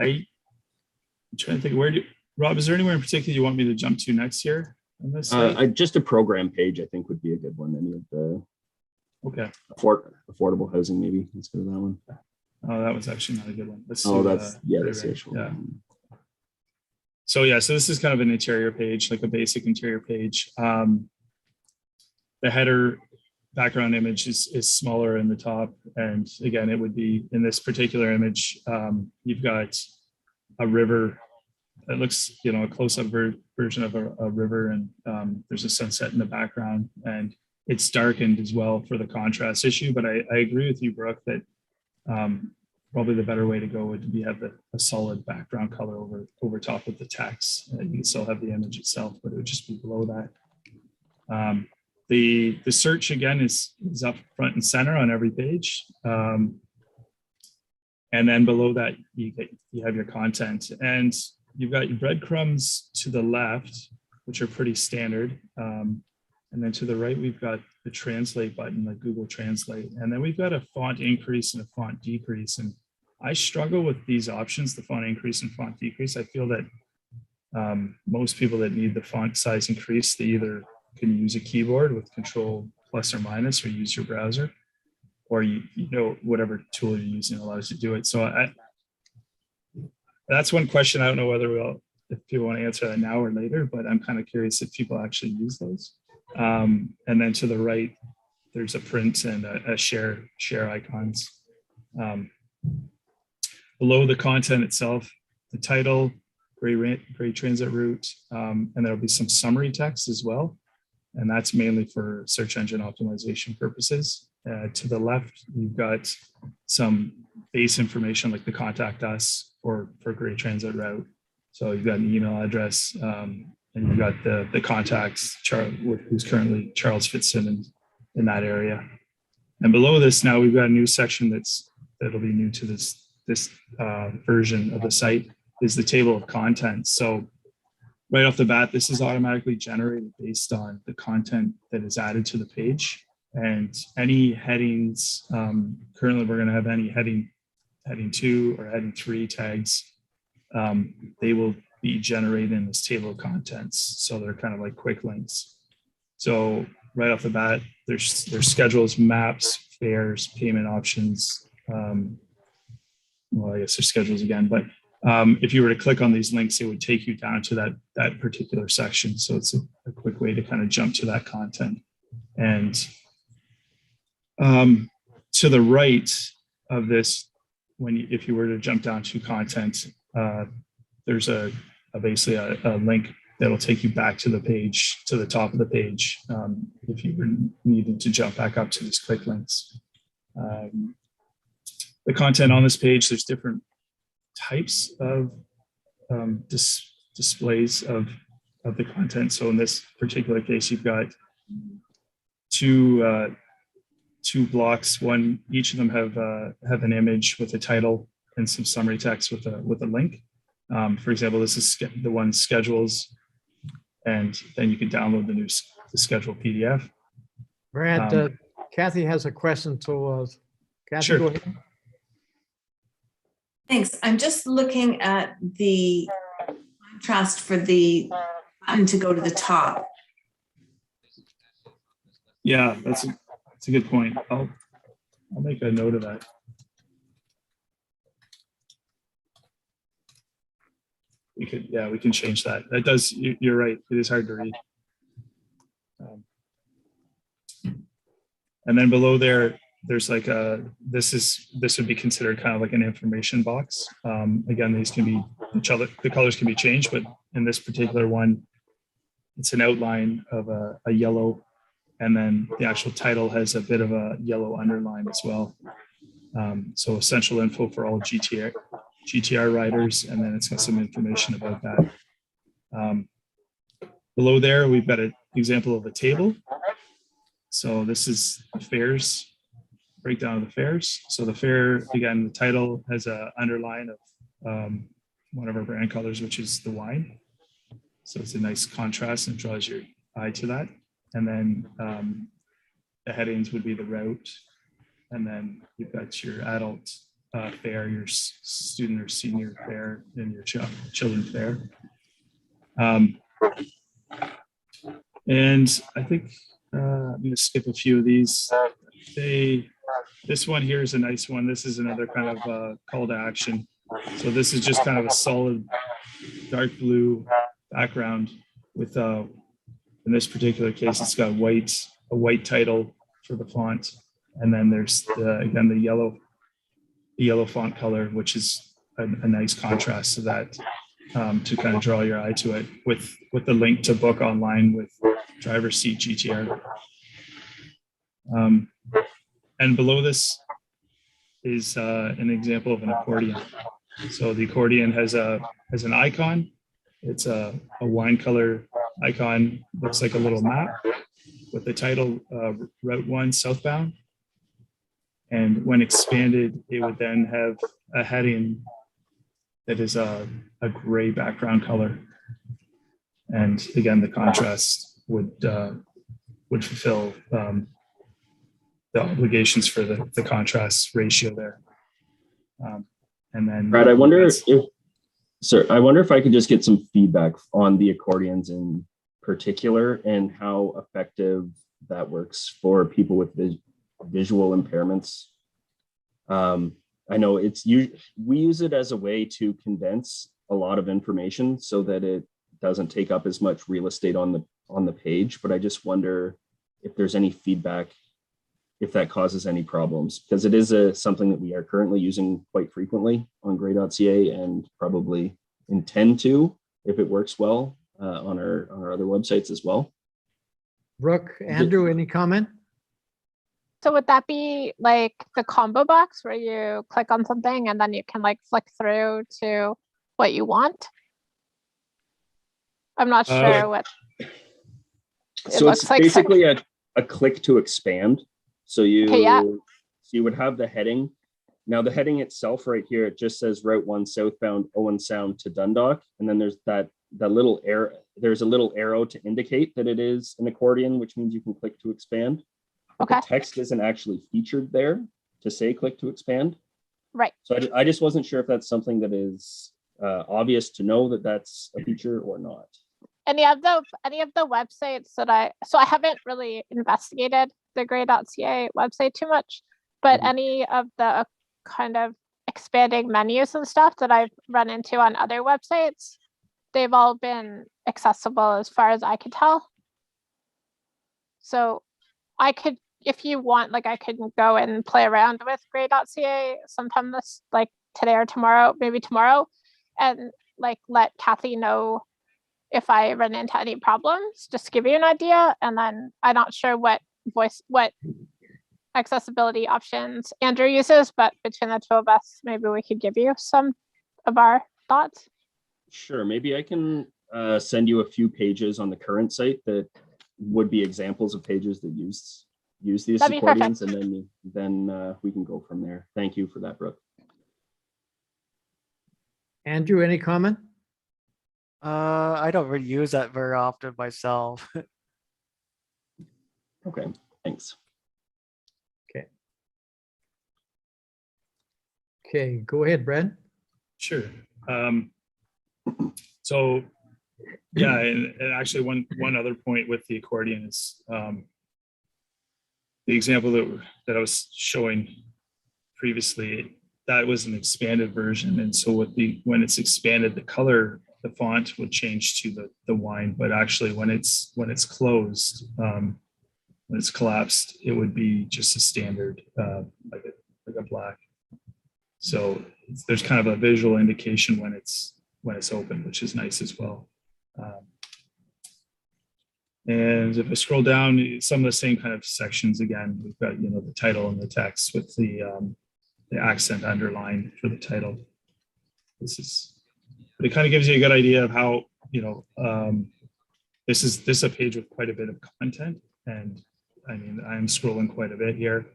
I'm trying to think, Rob, is there anywhere in particular you want me to jump to next here on this site? Just a program page, I think, would be a good one. Any of the affordable housing, maybe. Let's go to that one. Oh, that was actually not a good one. That's the actual one. So this is kind of an interior page, like a basic interior page. The header background image is smaller in the top, and again, it would be in this particular image. You've got a river. It looks, a close-up version of a river, and there's a sunset in the background, and it's darkened as well for the contrast issue. But I agree with you, Brooke, that probably the better way to go would be have a solid background color over top of the text. You can still have the image itself, but it would just be below that. The search again is up front and center on every page. And then below that, you have your content, and you've got your breadcrumbs to the left, which are pretty standard. And then to the right, we've got the translate button, like Google Translate. And then we've got a font increase and a font decrease. And I struggle with these options, the font increase and font decrease. I feel that most people that need the font size increase, they either can use a keyboard with Control plus or minus, or use your browser, or whatever tool you're using allows you to do it. So that's one question. I don't know if people want to answer that now or later, but I'm kind of curious if people actually use those. And then to the right, there's a print and a share icons. Below the content itself, the title, Gray transit route, and there'll be some summary text as well. And that's mainly for search engine optimization purposes. To the left, you've got some base information like the contact us for Gray transit route. So you've got an email address, and you've got the contacts, who's currently Charles Fitzsimmons in that area. And below this now, we've got a new section that's that'll be new to this version of the site is the table of contents. So right off the bat, this is automatically generated based on the content that is added to the page, and any headings. Currently, we're going to have any heading 2 or heading 3 tags. They will be generated in this table of contents. So they're kind of like quick links. So right off the bat, there's schedules, maps, fares, payment options. Well, I guess there's schedules again, but if you were to click on these links, it would take you down to that particular section. So it's a quick way to kind of jump to that content. And to the right of this, if you were to jump down to content, there's basically a link that'll take you back to the page, to the top of the page, if you were needing to jump back up to these quick links. The content on this page, there's different types of displays of the content. So in this particular case, you've got two blocks. Each of them have an image with a title and some summary text with a link. For example, this is the one schedules, and then you can download the schedule PDF. Brad, Kathy has a question to Kathy. Sure. Go ahead. Thanks. I'm just looking at the contrast for the button to go to the top. Yeah, that's a good point. I'll make a note of that. We can change that. That does, you're right. It is hard to read. And then below there's like this would be considered kind of like an information box. Again, these can be, the colors can be changed, but in this particular one, it's an outline of a yellow, and then the actual title has a bit of a yellow underline as well. So essential info for all GTR riders, and then it's got some information about that. Below there, we've got an example of a table. So this is the fares, breakdown of the fares. So the fare, again, the title has an underline of one of our brand colors, which is the wine. So it's a nice contrast and draws your eye to that. And then the headings would be the route. And then you've got your adult fare, your student or senior fare, and your children fare. And I think I'm going to skip a few of these. This one here is a nice one. This is another kind of call to action. So this is just kind of a solid dark blue background with, in this particular case, it's got a white title for the font. And then there's, again, the yellow font color, which is a nice contrast to that, to kind of draw your eye to it with the link to book online with driver's seat GTR. And below this is an example of an accordion. So the accordion has an icon. It's a wine color icon, looks like a little map with the title Route 1 Southbound. And when expanded, it would then have a heading that is a gray background color. And again, the contrast would fulfill the obligations for the contrast ratio there. And then Brad, I wonder if I could just get some feedback on the accordions in particular and how effective that works for people with visual impairments. I know we use it as a way to condense a lot of information so that it doesn't take up as much real estate on the page, but I just wonder if there's any feedback, if that causes any problems, because it is something that we are currently using quite frequently on gray.ca and probably intend to, if it works well, on our other websites as well. Brooke, Andrew, any comment? So would that be like the combo box where you click on something and then you can like flick through to what you want? I'm not sure what it So looks it's like. basically a click to expand. So you Okay, yeah. so you would have the heading, Now the heading itself right here, it just says Route 1 southbound Owen Sound to Dundalk. And then there's that little arrow, there's a little arrow to indicate that it is an accordion, which means you can click to expand. But Okay. the text isn't actually featured there to say click to expand. Right. So I just wasn't sure if that's something that is obvious to know that that's a feature or not. Any of the websites that I haven't really investigated the gray.ca website too much, but Mhm. any of the kind of expanding menus and stuff that I've run into on other websites, they've all been accessible as far as I could tell. So I could, if you want, like I could go and play around with gray.ca sometime this, like today or tomorrow, maybe tomorrow, and like let Kathy know if I run into any problems, just to give you an idea. And then I'm not sure what accessibility options Andrew uses, but between the two of us, maybe we could give you some of our thoughts. Sure, maybe I can send you a few pages on the current site that would be examples of pages that use these That'd be accordions, perfect. and then we can go from there. Thank you for that, Brooke. Andrew, any comment? I don't really use that very often myself. Okay, thanks. Okay, go ahead, Brad. Sure. So yeah, and actually one other point with the accordion is the example that I was showing previously, that was an expanded version. And so when it's expanded, the color, the font would change to the wine, but actually when it's closed, when it's collapsed, it would be just a standard, like a black. So there's kind of a visual indication when it's open, which is nice as well. And if I scroll down, some of the same kind of sections again, we've got, the title and the text with the accent underlined for the title. It kind of gives you a good idea of how, this is a page with quite a bit of content. And I mean, I'm scrolling quite a bit here,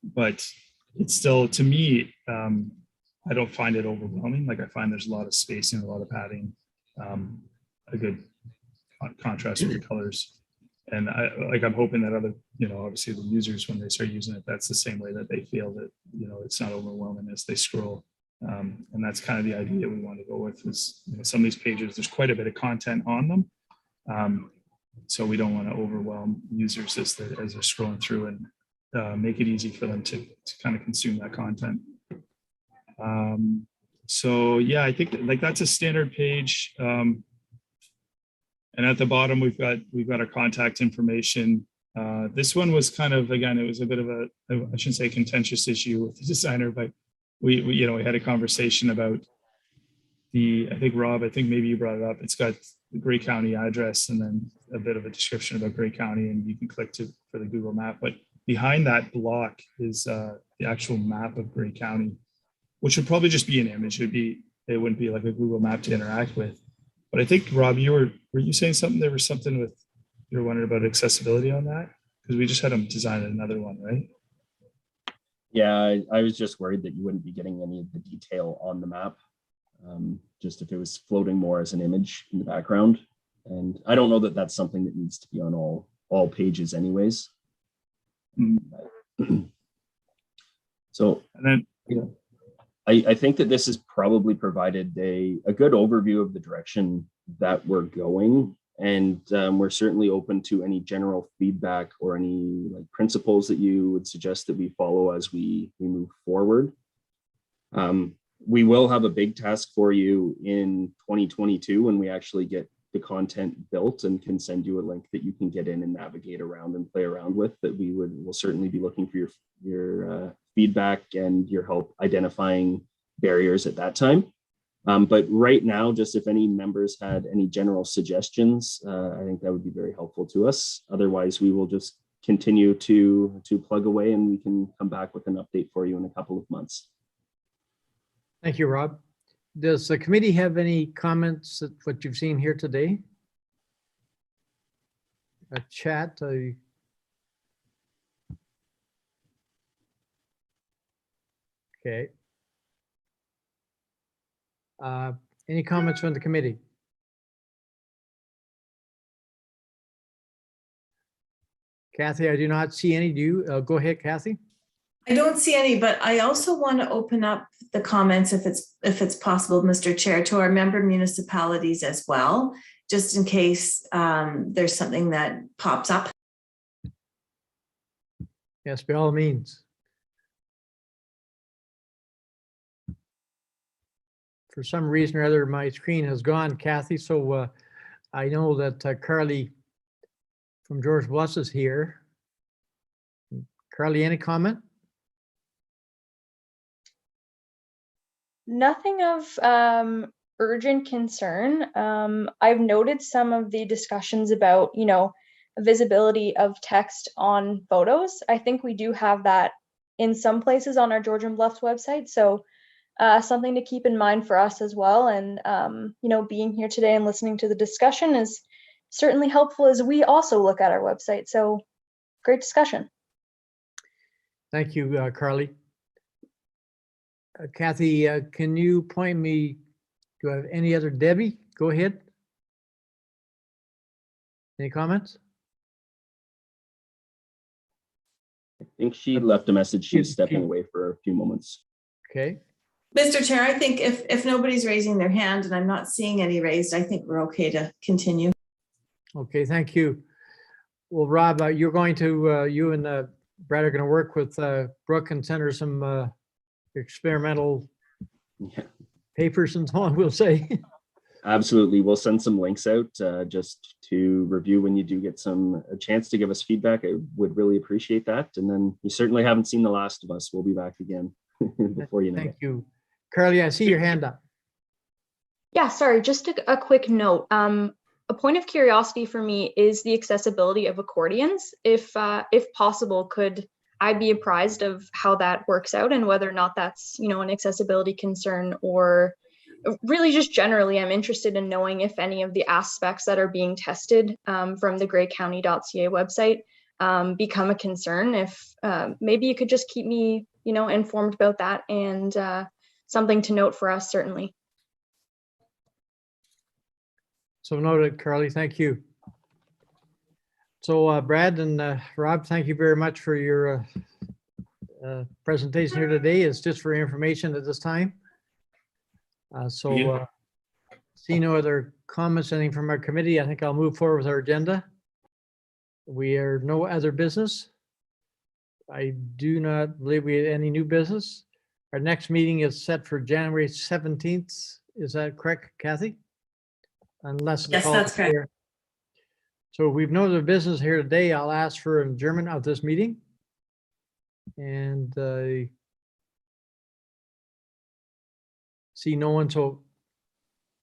but it's still, to me, I don't find it overwhelming. Like I find there's a lot of spacing, a lot of padding, a good contrast with the colors. And I'm hoping that other, obviously the users, when they start using it, that's the same way that they feel that, it's not overwhelming as they scroll. And that's kind of the idea we want to go with is, some of these pages, there's quite a bit of content on them. So we don't want to overwhelm users as they're scrolling through, and make it easy for them to kind of consume that content. So yeah, I think like that's a standard page. And at the bottom, we've got our contact information. This one was kind of, again, it was a bit of I shouldn't say contentious issue with the designer, but we had a conversation about I think Rob, maybe you brought it up. It's got the Grey County address and then a bit of a description about Grey County, and you can click for the Google map. But behind that block is the actual map of Grey County, which would probably just be an image. It wouldn't be like a Google map to interact with. But I think, Rob, were you saying something? There was something you were wondering about accessibility on that? Because we just had them design another one, right? Yeah, I was just worried that you wouldn't be getting any of the detail on the map, just if it was floating more as an image in the background. And I don't know that that's something that needs to be on all pages anyways. So, and then, I think that this has probably provided a good overview of the direction that we're going. And we're certainly open to any general feedback or any principles that you would suggest that we follow as we move forward. We will have a big task for you in 2022 when we actually get the content built and can send you a link that you can get in and navigate around and play around with. That we'll certainly be looking for your feedback and your help identifying barriers at that time. But right now, just if any members had any general suggestions, I think that would be very helpful to us. Otherwise, we will just continue to plug away, and we can come back with an update for you in a couple of months. Thank you, Rob. Does the committee have any comments at what you've seen here today? A chat? Okay. Any comments from the committee? Kathy, I do not see any. Do you? Go ahead, Kathy. I don't see any, but I also want to open up the comments if it's possible, Mr. Chair, to our member municipalities as well, just in case there's something that pops up. Yes, by all means. For some reason or other, my screen has gone, Kathy, so I know that Carly from George Bless is here. Carly, any comment? Nothing of urgent concern. I've noted some of the discussions about, visibility of text on photos. I think we do have that in some places on our Georgian Bluffs website. So something to keep in mind for us as well. And, being here today and listening to the discussion is certainly helpful as we also look at our website. So great discussion. Thank you, Carly. Kathy, can you point me, do I have any other? Debbie, go ahead. Any comments? I think she left a message. She's stepping away for a few moments. Okay. Mr. Chair, I think if nobody's raising their hand and I'm not seeing any raised, I think we're okay to continue. Okay, thank you. Well, Rob, you're going to, you and Brad are going to work with Brooke and send her some experimental papers and so on, we'll say. Absolutely. We'll send some links out just to review when you do get a chance to give us feedback. I would really appreciate that. And then you certainly haven't seen The Last of Us. We'll be back again before you know it. Thank you. Carly, I see your hand up. Yeah, sorry, just a quick note. A point of curiosity for me is the accessibility of accordions. If possible, could I be apprised of how that works out and whether or not that's, an accessibility concern, or really just generally, I'm interested in knowing if any of the aspects that are being tested from the greycounty.ca website become a concern. If maybe you could just keep me, informed about that, and something to note for us, certainly. So noted, Carly, thank you. So Brad and Rob, thank you very much for your presentation here today. It's just for information at this time. See no other comments, anything from our committee. I think I'll move forward with our agenda. We are no other business. I do not believe we have any new business. Our next meeting is set for January 17th. Is that correct, Kathy? Unless Yes, that's correct. Here. So we've no other business here today. I'll ask for an adjournment of this meeting. And see no one. So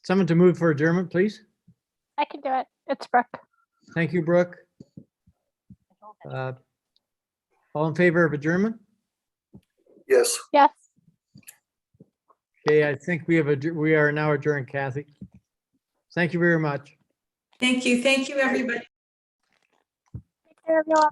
someone to move for adjournment, please. I can do it. It's Brooke. Thank you, Brooke. All in favor of adjournment? Yes. Yes. Okay, I think we are now adjourned, Kathy. Thank you very much. Thank you. Thank you, everybody. Take care, everyone.